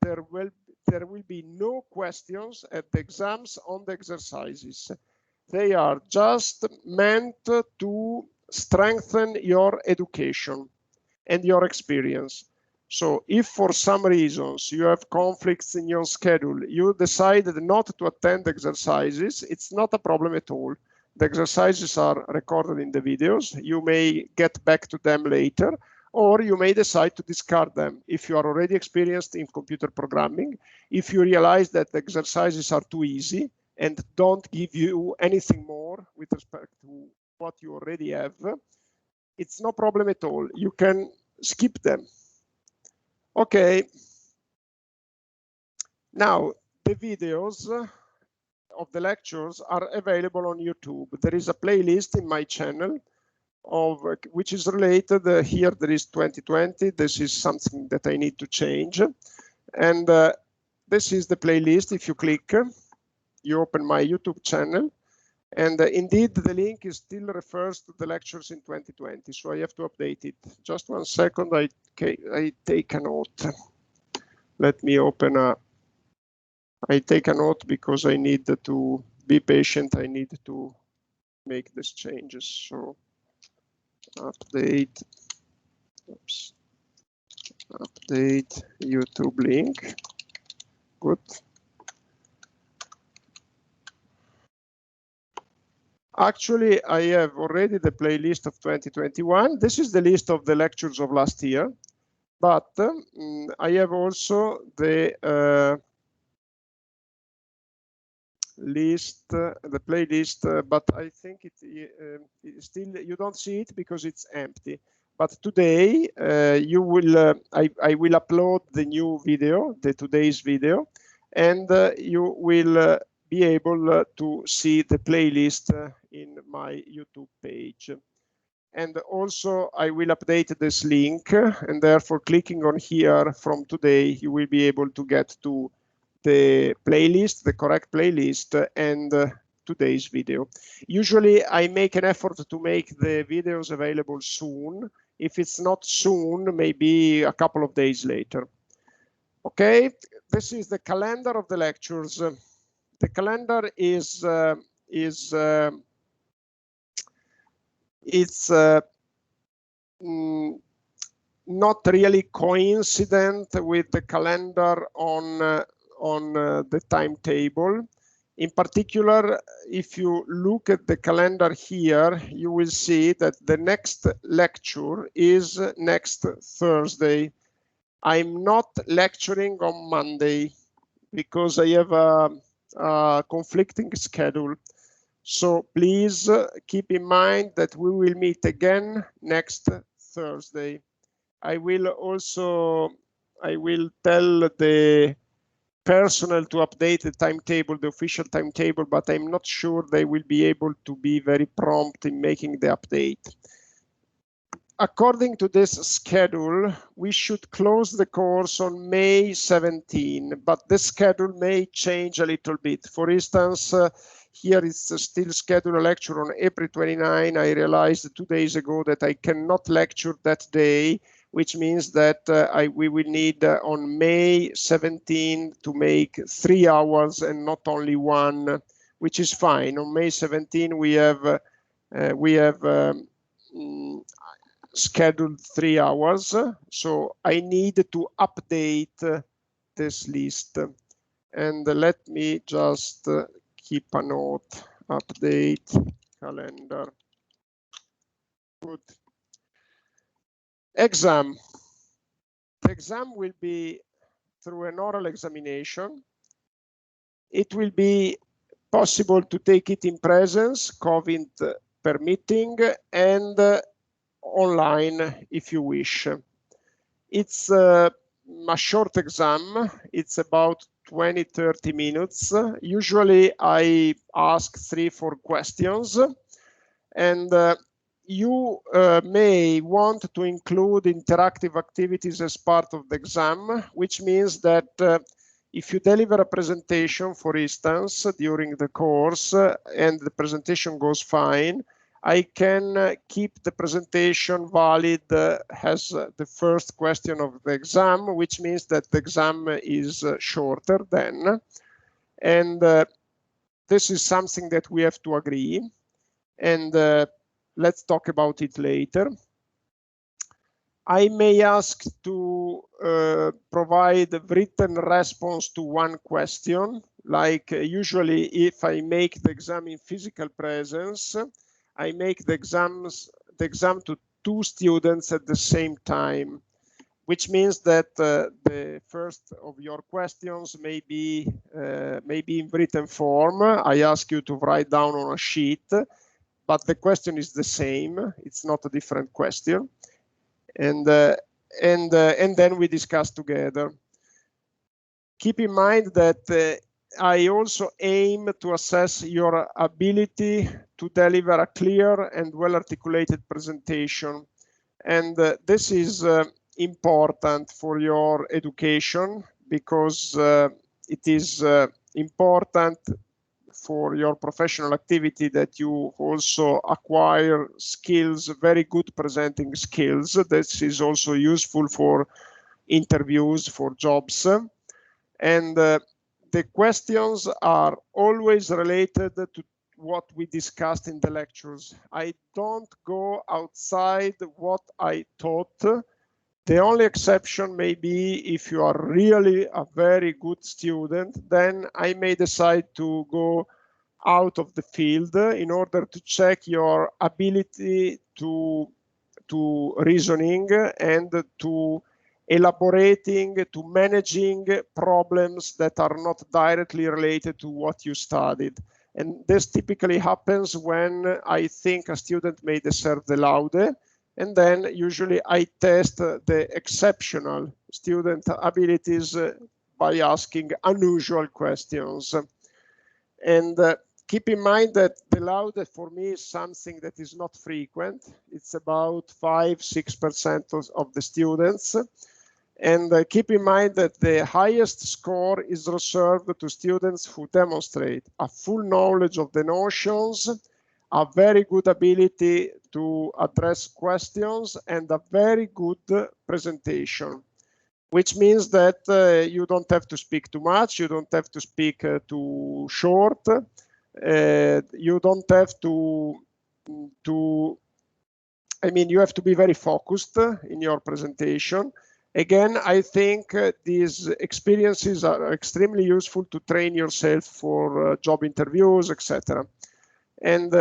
There will be no questions at the exams on the exercises. They are just meant to strengthen your education and your experience. So if for some reasons you have conflicts in your schedule, you decided not to attend exercises, it's not a problem at all. The exercises are recorded in the videos. You may get back to them later, or you may decide to discard them if you are already experienced in computer programming. If you realize that the exercises are too easy and don't give you anything more with respect to what you already have, it's no problem at all. You can skip them. Okay. Now, the videos of the lectures are available on YouTube. There is a playlist in my channel of which is related. Here there is 2020. This is something that I need to change. And this is the playlist. If you click, you open my YouTube channel. And indeed, the link is still refers to the lectures in 2020. So I have to update it. Just 1 second, I take a note. Let me open I take a note because I need to be patient. I need to make these changes. So update, oops, update YouTube link. Good. Actually, I have already the playlist of 2021. This is the list of the lectures of last year, but I have also the list, the playlist, but I think it still, you don't see it because it's empty. But today you will, I will upload the new video, the today's video, and you will be able to see the playlist in my YouTube page. And also I will update this link, and therefore clicking on here from today, you will be able to get to the playlist, the correct playlist, and today's video. Usually I make an effort to make the videos available soon. If it's not soon, maybe a couple of days later. Okay, this is the calendar of the lectures. The calendar is it's not really coincident with the calendar on the timetable. In particular, if you look at the calendar here, you will see that the next lecture is next Thursday. I'm not lecturing on Monday because I have a conflicting schedule. So please keep in mind that we will meet again next Thursday. I will tell the personnel to update the timetable, the official timetable, but I'm not sure they will be able to be very prompt in making the update. According to this schedule, we should close the course on May 17, but the schedule may change a little bit. For instance, here it's still scheduled a lecture on April 29. I realized 2 days ago that I cannot lecture that day, which means that we will need on May 17 to make 3 hours and not only 1, which is fine. On May 17 we have scheduled 3 hours, so I need to update this list. And let me just keep a note, update calendar. Good. Exam. The exam will be through an oral examination. It will be possible to take it in presence, COVID permitting, and online if you wish. It's a short exam. It's about 20-30 minutes. Usually I ask 3-4 questions, and you may want to include interactive activities as part of the exam, which means that if you deliver a presentation, for instance, during the course, and the presentation goes fine, I can keep the presentation valid as the first question of the exam, which means that the exam is shorter then. And this is something that we have to agree. And let's talk about it later. I may ask to provide a written response to one question, like usually if I make the exam in physical presence, I make the exam to 2 students at the same time, which means that the first of your questions may be in written form. I ask you to write down on a sheet, but the question is the same. It's not a different question. And then we discuss together. Keep in mind that I also aim to assess your ability to deliver a clear and well-articulated presentation. And this is important for your education because it is important for your professional activity that you also acquire skills, very good presenting skills. This is also useful for interviews, for jobs. And the questions are always related to what we discussed in the lectures. I don't go outside what I taught. The only exception may be if you are really a very good student, then I may decide to go out of the field in order to check your ability to reasoning and to elaborating, to managing problems that are not directly related to what you studied. And this typically happens when I think a student may deserve the laude, and then usually I test the exceptional student abilities by asking unusual questions. And keep in mind that the loud for me is something that is not frequent. It's about 5–6% of the students. And keep in mind that the highest score is reserved to students who demonstrate a full knowledge of the notions, a very good ability to address questions, and a very good presentation, which means that you don't have to speak too much, you don't have to speak too short, you don't have I mean, you have to be very focused in your presentation. Again, I think these experiences are extremely useful to train yourself for job interviews, etc. And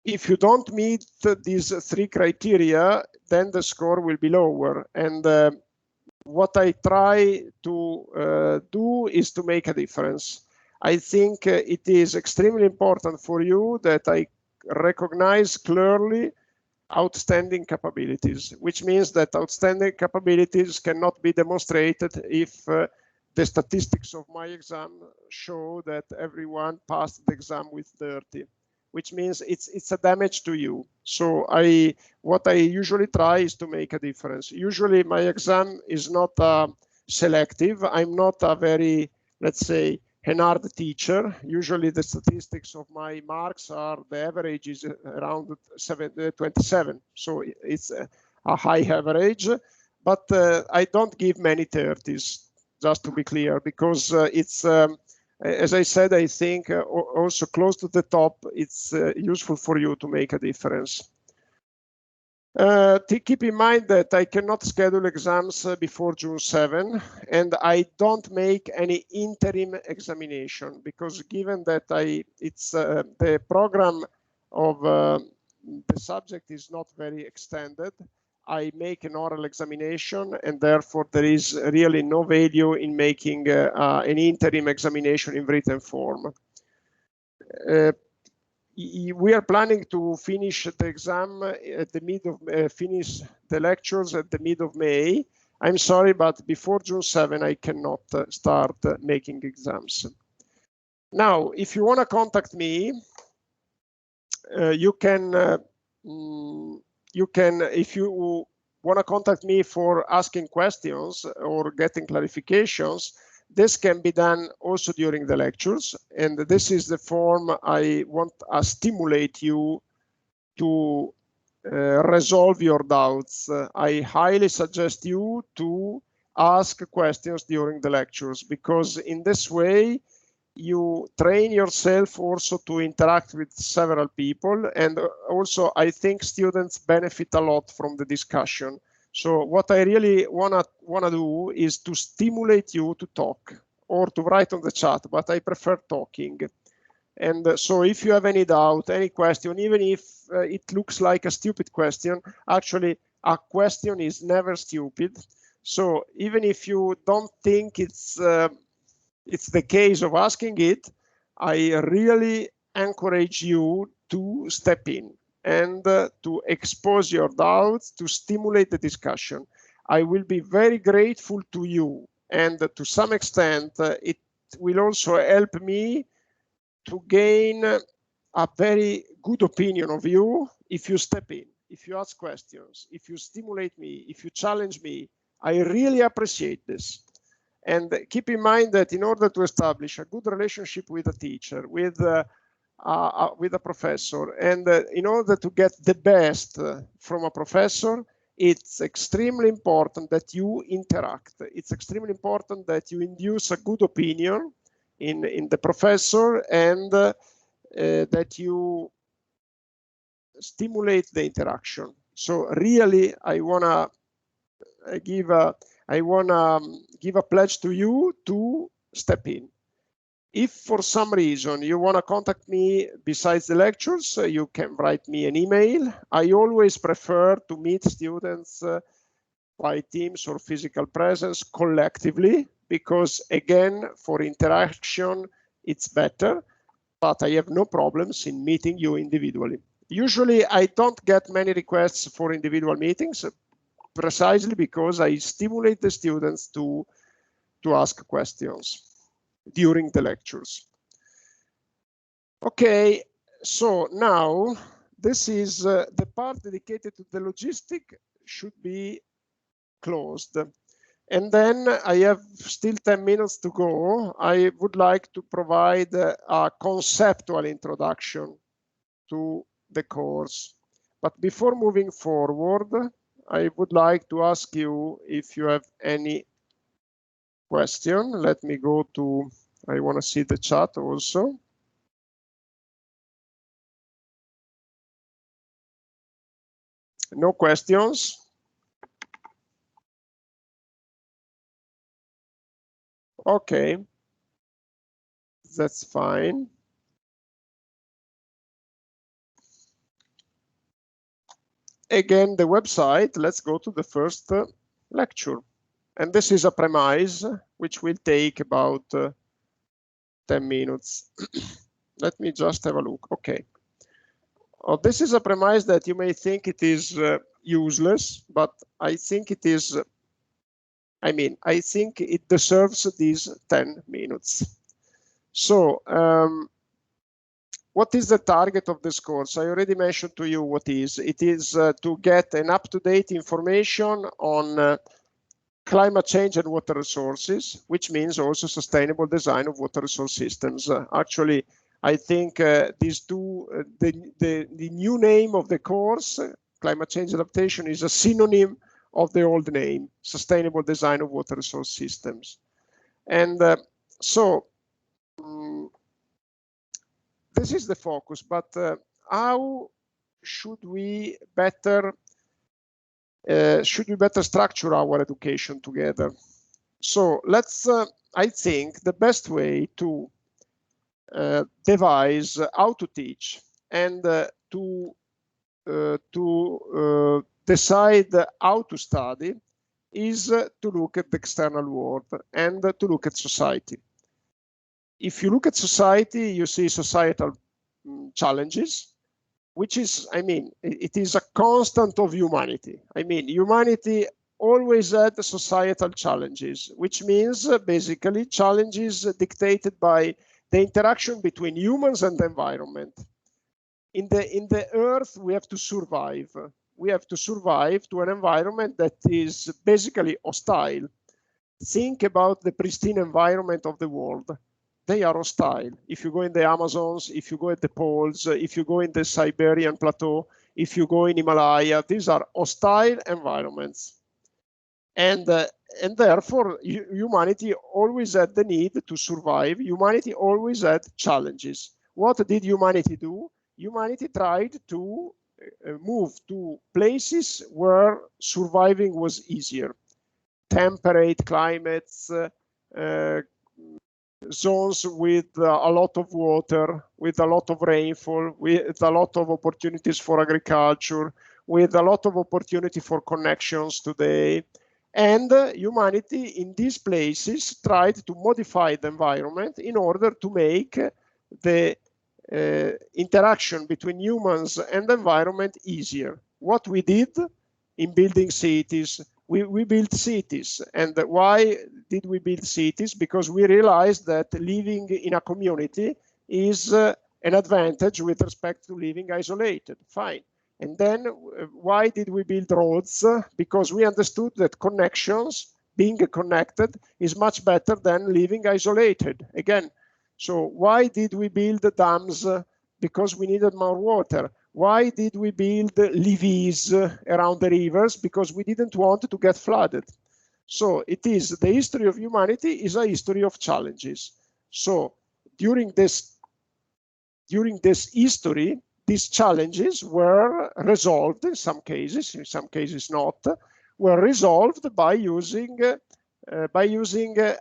if you don't meet these 3 criteria, then the score will be lower. And what I try to do is to make a difference. I think it is extremely important for you that I recognize clearly outstanding capabilities, which means that outstanding capabilities cannot be demonstrated if the statistics of my exam show that everyone passed the exam with 30, which means it's a damage to you. So what I usually try is to make a difference. Usually my exam is not selective. I'm not a very, let's say, an hard teacher. Usually the statistics of my marks are, the average is around 27. So it's a high average, but I don't give many 30s, just to be clear, because it's, as I said, I think also close to the top, it's useful for you to make a difference. To keep in mind that I cannot schedule exams before June 7, and I don't make any interim examination, because given that the program of the subject is not very extended, I make an oral examination, and therefore there is really no value in making an interim examination in written form. We are planning to finish the exam at the finish the lectures at the mid of May. I'm sorry, but before June 7, I cannot start making exams. Now, if you want to contact me, you can, if you want to contact me for asking questions or getting clarifications, this can be done also during the lectures, and this is the form I want to stimulate you to resolve your doubts. I highly suggest you to ask questions during the lectures, because in this way you train yourself also to interact with several people, and also I think students benefit a lot from the discussion. So what I really wanna do is to stimulate you to talk or to write on the chat, but I prefer talking. And so if you have any doubt, any question, even if it looks like a stupid question, actually a question is never stupid. So even if you don't think it's the case of asking it, I really encourage you to step in and to expose your doubts, to stimulate the discussion. I will be very grateful to you, and to some extent, it will also help me to gain a very good opinion of you if you step in, if you ask questions, if you stimulate me, if you challenge me. I really appreciate this. And keep in mind that in order to establish a good relationship with a teacher, with a professor, and in order to get the best from a professor, it's extremely important that you interact. It's extremely important that you induce a good opinion in the professor, and that you stimulate the interaction. So really, I wanna give a pledge to you to step in. If for some reason you want to contact me besides the lectures, you can write me an email. I always prefer to meet students by Teams or physical presence collectively, because again, for interaction, it's better, but I have no problems in meeting you individually. Usually I don't get many requests for individual meetings, precisely because I stimulate the students to ask questions during the lectures. Okay, so now this is the part dedicated to the logistic should be closed. And then I have still 10 minutes to go. I would like to provide a conceptual introduction to the course. But before moving forward, I would like to ask you if you have any question. Let me go to, I want to see the chat also. No questions? Okay, that's fine. Again, the website, let's go to the first lecture. And this is a premise which will take about 10 minutes. Let me just have a look. Okay. Oh, this is a premise that you may think it is useless, but I think it is, I think it deserves these 10 minutes. So, what is the target of this course? I already mentioned to you what is. It is to get an up-to-date information on climate change and water resources, which means also sustainable design of water resource systems. Actually, I think these two, the new name of the course, climate change adaptation, is a synonym of the old name, sustainable design of water resource systems. And so this is the focus, but how should we better structure our education together? So let's, I think the best way to devise how to teach and to decide how to study is to look at the external world and to look at society. If you look at society, you see societal challenges, which is, it is a constant of humanity. Humanity always had societal challenges, which means basically challenges dictated by the interaction between humans and the environment. In the earth, we have to survive. We have to survive to an environment that is basically hostile. Think about the pristine environment of the world. They are hostile. If you go in the Amazons, if you go at the poles, if you go in the Siberian plateau, if you go in Himalaya, these are hostile environments. And therefore, humanity always had the need to survive. Humanity always had challenges. What did humanity do? Humanity tried to move to places where surviving was easier. Temperate climates, zones with a lot of water, with a lot of rainfall, with a lot of opportunities for agriculture, with a lot of opportunity for connections today. And humanity in these places tried to modify the environment in order to make the interaction between humans and the environment easier. What we did in building cities, we built cities. And why did we build cities? Because we realized that living in a community is an advantage with respect to living isolated. Fine. And then why did we build roads? Because we understood that connections, being connected, is much better than living isolated. Again, so why did we build dams? Because we needed more water. Why did we build levees around the rivers? Because we didn't want to get flooded. So it is the history of humanity is a history of challenges. So during this history, these challenges were resolved in some cases not, were resolved by using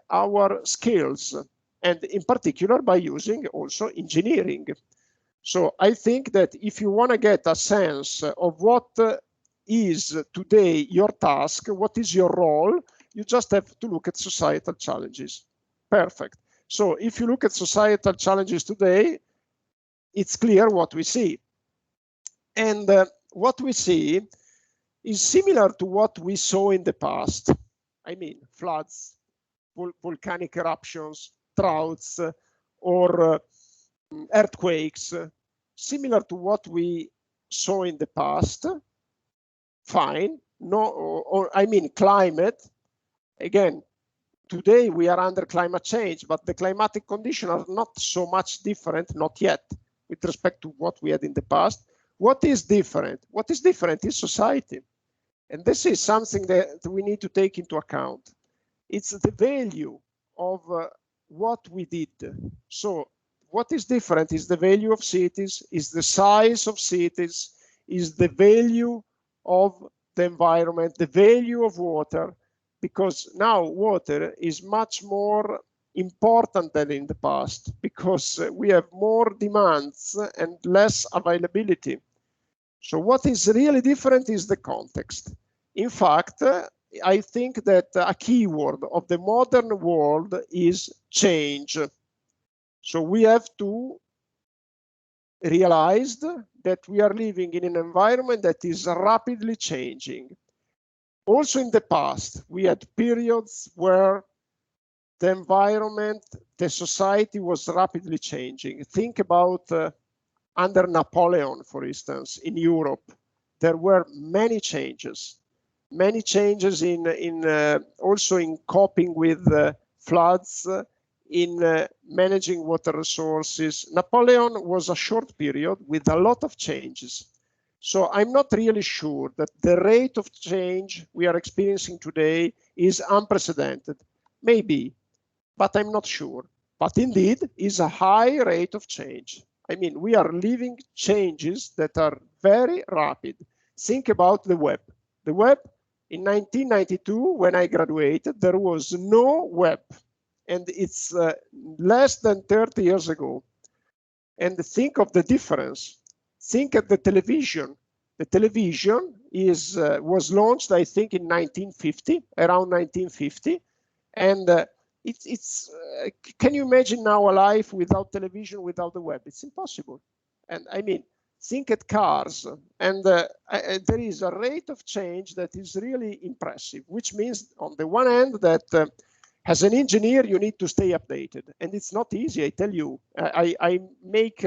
our skills, and in particular by using also engineering. So I think that if you want to get a sense of what is today your task, what is your role, you just have to look at societal challenges. Perfect. So if you look at societal challenges today, it's clear what we see. And what we see is similar to what we saw in the past. Floods, volcanic eruptions, droughts, or earthquakes, similar to what we saw in the past. Fine. No, or I mean climate. Again, today we are under climate change, but the climatic conditions are not so much different, not yet, with respect to what we had in the past. What is different? What is different is society. And this is something that we need to take into account. It's the value of what we did. So what is different is the value of cities, is the size of cities, is the value of the environment, the value of water, because now water is much more important than in the past because we have more demands and less availability. So what is really different is the context. In fact, I think that a keyword of the modern world is change. So we have to realize that we are living in an environment that is rapidly changing. Also in the past, we had periods where the environment, the society was rapidly changing. Think about under Napoleon, for instance, in Europe, there were many changes in also in coping with floods, in managing water resources. Napoleon was a short period with a lot of changes. So I'm not really sure that the rate of change we are experiencing today is unprecedented. Maybe, but I'm not sure. But indeed, is a high rate of change. I mean, we are living changes that are very rapid. Think about the web. The web, in 1992, when I graduated, there was no web. And it's less than 30 years ago. And think of the difference. Think of the television. The television was launched, I think, in 1950, around 1950. And can you imagine now a life without television, without the web? It's impossible. And I mean, think at cars. And there is a rate of change that is really impressive, which means on the one hand that as an engineer, you need to stay updated. And it's not easy, I tell you. I make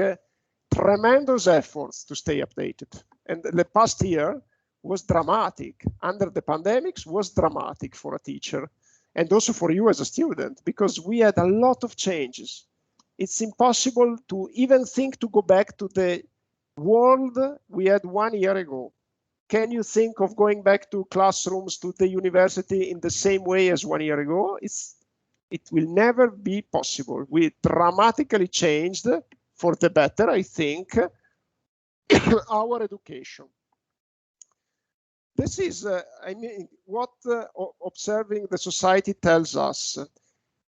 tremendous efforts to stay updated. And the past year was dramatic. Under the pandemics was dramatic for a teacher and also for you as a student, because we had a lot of changes. It's impossible to even think to go back to the world we had 1 year ago. Can you think of going back to classrooms, to the university in the same way as 1 year ago? It will never be possible. We dramatically changed for the better, I think, our education. This is, I mean, what observing the society tells us,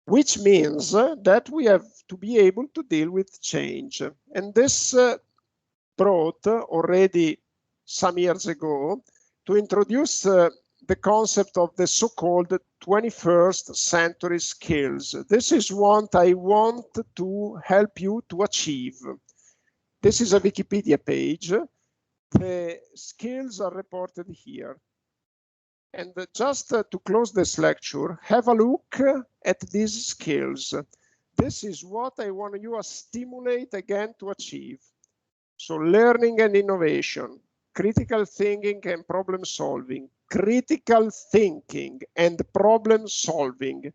which means that we have to be able to deal with change. And this brought already some years ago to introduce the concept of the so-called 21st century skills. This is what I want to help you to achieve. This is a Wikipedia page. The skills are reported here. And just to close this lecture, have a look at these skills. This is what I want you to stimulate again to achieve. So learning and innovation, critical thinking and problem solving, critical thinking and problem solving.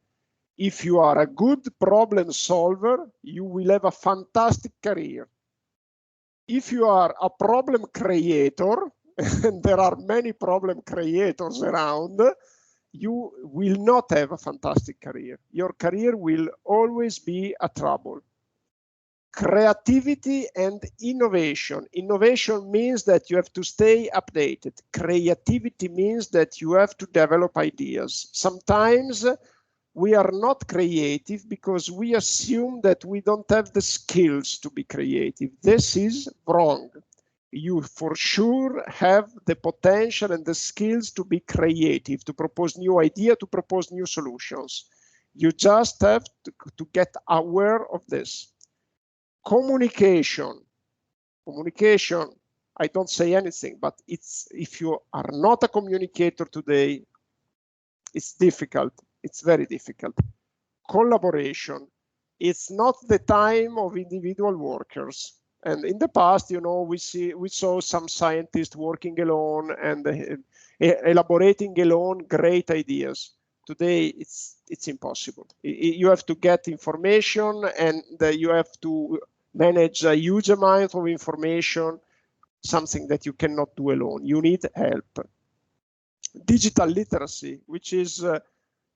If you are a good problem solver, you will have a fantastic career. If you are a problem creator, and there are many problem creators around, you will not have a fantastic career. Your career will always be a trouble. Creativity and innovation. Innovation means that you have to stay updated. Creativity means that you have to develop ideas. Sometimes we are not creative because we assume that we don't have the skills to be creative. This is wrong. You for sure have the potential and the skills to be creative, to propose new ideas, to propose new solutions. You just have to get aware of this. Communication. Communication, I don't say anything, but it's, if you are not a communicator today, it's difficult. It's very difficult. Collaboration. it's not the time of individual workers. And in the past, you know, we saw some scientists working alone and elaborating alone great ideas. Today, it's impossible. You have to get information, and you have to manage a huge amount of information, something that you cannot do alone. You need help. Digital literacy, which is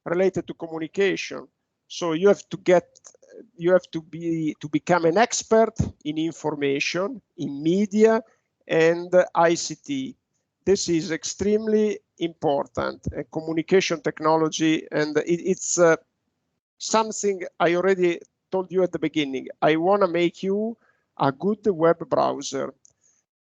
related to communication. So you have to become an expert in information, in media, and ICT. This is extremely important. Communication technology, and it's something I already told you at the beginning. I want to make you a good web browser.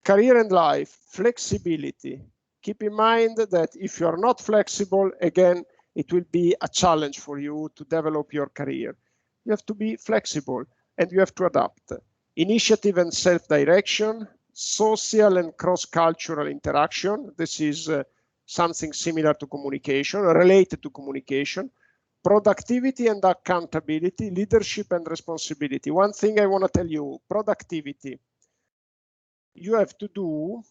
Career and life, flexibility. Keep in mind that if you are not flexible, again, it will be a challenge for you to develop your career. You have to be flexible and you have to adapt. Initiative and self-direction, social and cross-cultural interaction. This is something similar to communication, related to communication. Productivity and accountability, leadership and responsibility. One thing I want to tell you, productivity. You have to do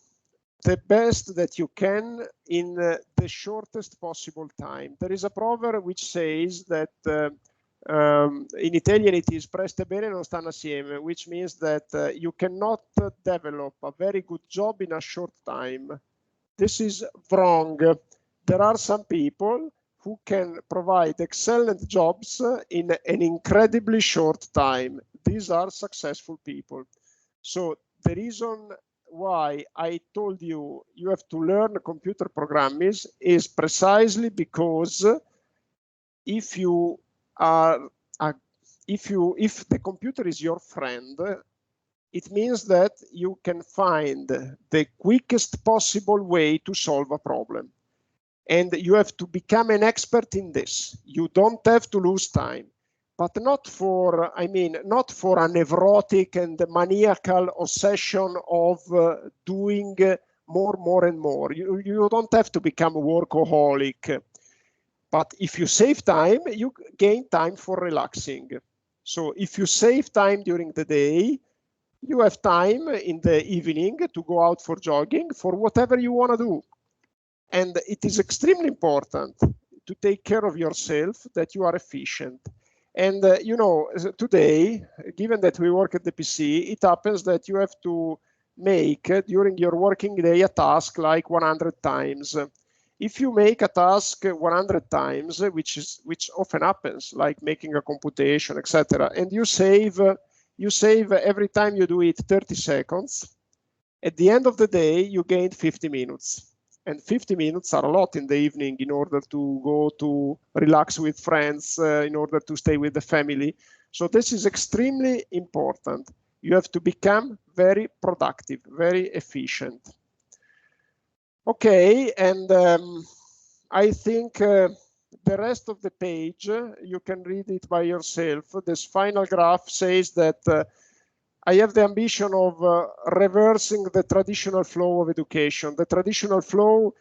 the best that you can in the shortest possible time. There is a proverb which says that in Italian it is preste bene non stanno assieme, which means that you cannot develop a very good job in a short time. This is wrong. There are some people who can provide excellent jobs in an incredibly short time. These are successful people. So the reason why I told you you have to learn computer programming is precisely because if you are if the computer is your friend, it means that you can find the quickest possible way to solve a problem. And you have to become an expert in this. You don't have to lose time. But not for, not for a nevrotic and maniacal obsession of doing more and more. You don't have to become a workaholic. But if you save time, you gain time for relaxing. So if you save time during the day, you have time in the evening to go out for jogging, for whatever you want to do. And it is extremely important to take care of yourself, that you are efficient. And you know, today, given that we work at the PC, it happens that you have to make during your working day a task like 100 times. If you make a task 100 times, which often happens, like making a computation, etc., and you save every time you do it 30 seconds, at the end of the day, you gained 50 minutes. And 50 minutes are a lot in the evening in order to go to relax with friends, in order to stay with the family. So this is extremely important. You have to become very productive, very efficient. Okay, and I think the rest of the page, you can read it by yourself. This final graph says that I have the ambition of reversing the traditional flow of education. The traditional flow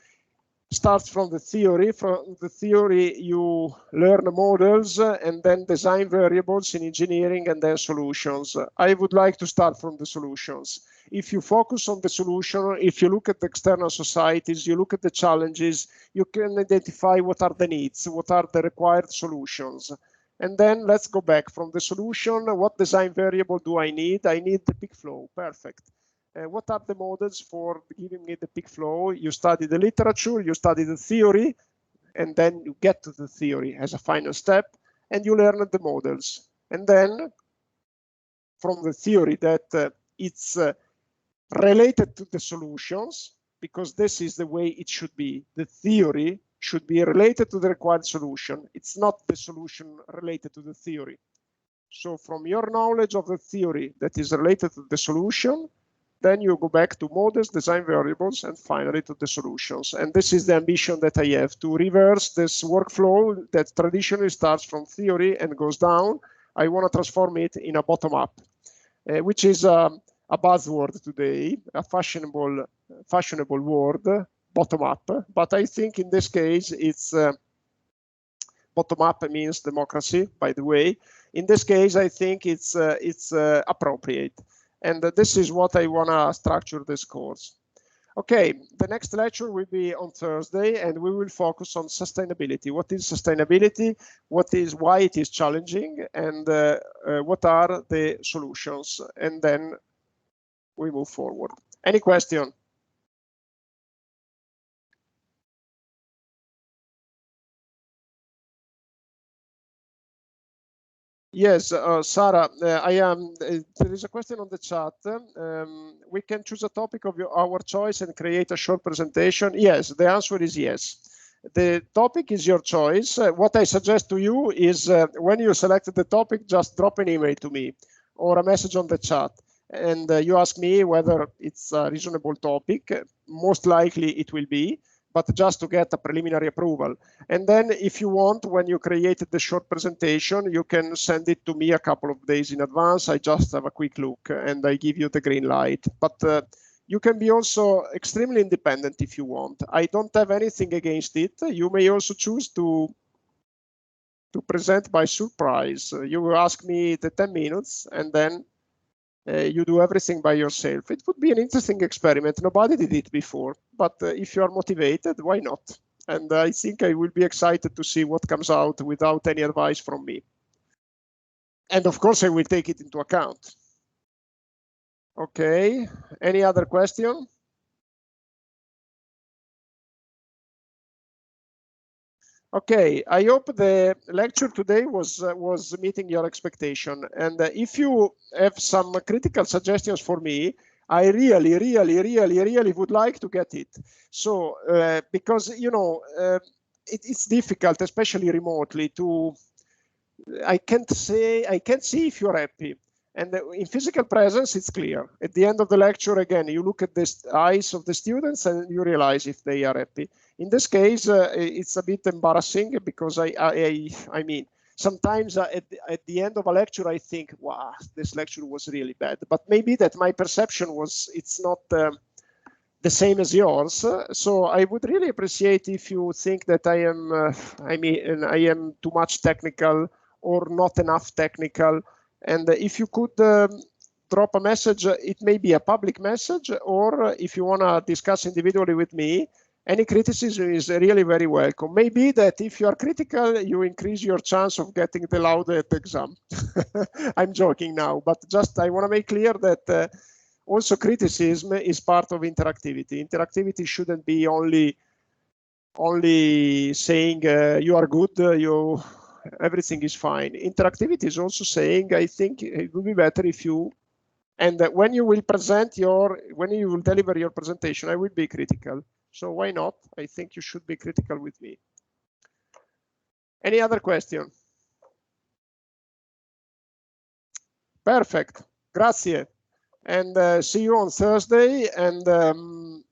starts from the theory. From the theory, you learn models and then design variables in engineering and then solutions. I would like to start from the solutions. If you focus on the solution, if you look at the external societies, you look at the challenges, you can identify what are the needs, what are the required solutions. And then let's go back from the solution. What design variable do I need? I need the peak flow. Perfect. What are the models for giving me the peak flow? You study the literature, you study the theory, and then you get to the theory as a final step, and you learn the models. And then from the theory that it's related to the solutions, because this is the way it should be. The theory should be related to the required solution. It's not the solution related to the theory. So from your knowledge of the theory that is related to the solution, then you go back to models, design variables, and finally to the solutions. And this is the ambition that I have, to reverse this workflow that traditionally starts from theory and goes down. I want to transform it in a bottom-up, which is a buzzword today, a fashionable word, bottom-up. But I think in this case, it's bottom-up means democracy, by the way. In this case, I think it's appropriate. And this is what I want to structure this course. Okay, the next lecture will be on Thursday, and we will focus on sustainability. What is sustainability? Why it is challenging, and what are the solutions? And then we move forward. Any question? Yes, Sarah, there is a question on the chat. We can choose a topic of our choice and create a short presentation. Yes, the answer is yes. The topic is your choice. What I suggest to you is when you select the topic, just drop an email to me or a message on the chat. And you ask me whether it's a reasonable topic. Most likely it will be, but just to get a preliminary approval. And then if you want, when you created the short presentation, you can send it to me a couple of days in advance. I just have a quick look and I give you the green light. But you can be also extremely independent if you want. I don't have anything against it. You may also choose to present by surprise. You will ask me the 10 minutes and then you do everything by yourself. It would be an interesting experiment. Nobody did it before, but if you are motivated, why not? And I think I will be excited to see what comes out without any advice from me. And of course, I will take it into account. Okay, any other question? Okay, I hope the lecture today was meeting your expectation. And if you have some critical suggestions for me, I really would like to get it. So because it's difficult, especially remotely, to I can't see if you're happy. And in physical presence, it's clear. At the end of the lecture, again, you look at the eyes of the students and you realize if they are happy. In this case, it's a bit embarrassing because I mean, sometimes at the end of a lecture, I think, wow, this lecture was really bad. But maybe that my perception it's not the same as yours. So I would really appreciate if you think that I am too much technical or not enough technical. And if you could drop a message, it may be a public message, or if you want to discuss individually with me, any criticism is really very welcome. Maybe that if you are critical, you increase your chance of getting the laureate exam. I'm joking now, but just I want to make clear that also criticism is part of interactivity. Interactivity shouldn't be only saying you are good, everything is fine. Interactivity is also saying, I think it would be better if you, and when you will deliver your presentation, I will be critical. So why not? I think you should be critical with me. Any other question? Perfect. Grazie. And see you on Thursday. And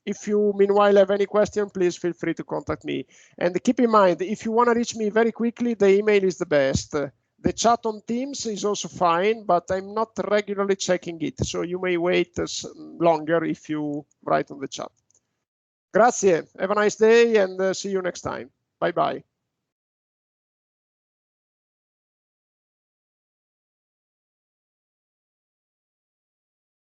if you, meanwhile, have any question, please feel free to contact me. And keep in mind, if you want to reach me very quickly, the email is the best. The chat on Teams is also fine, but I'm not regularly checking it. So you may wait longer if you write on the chat. Grazie. Have a nice day and see you next time. Bye-bye.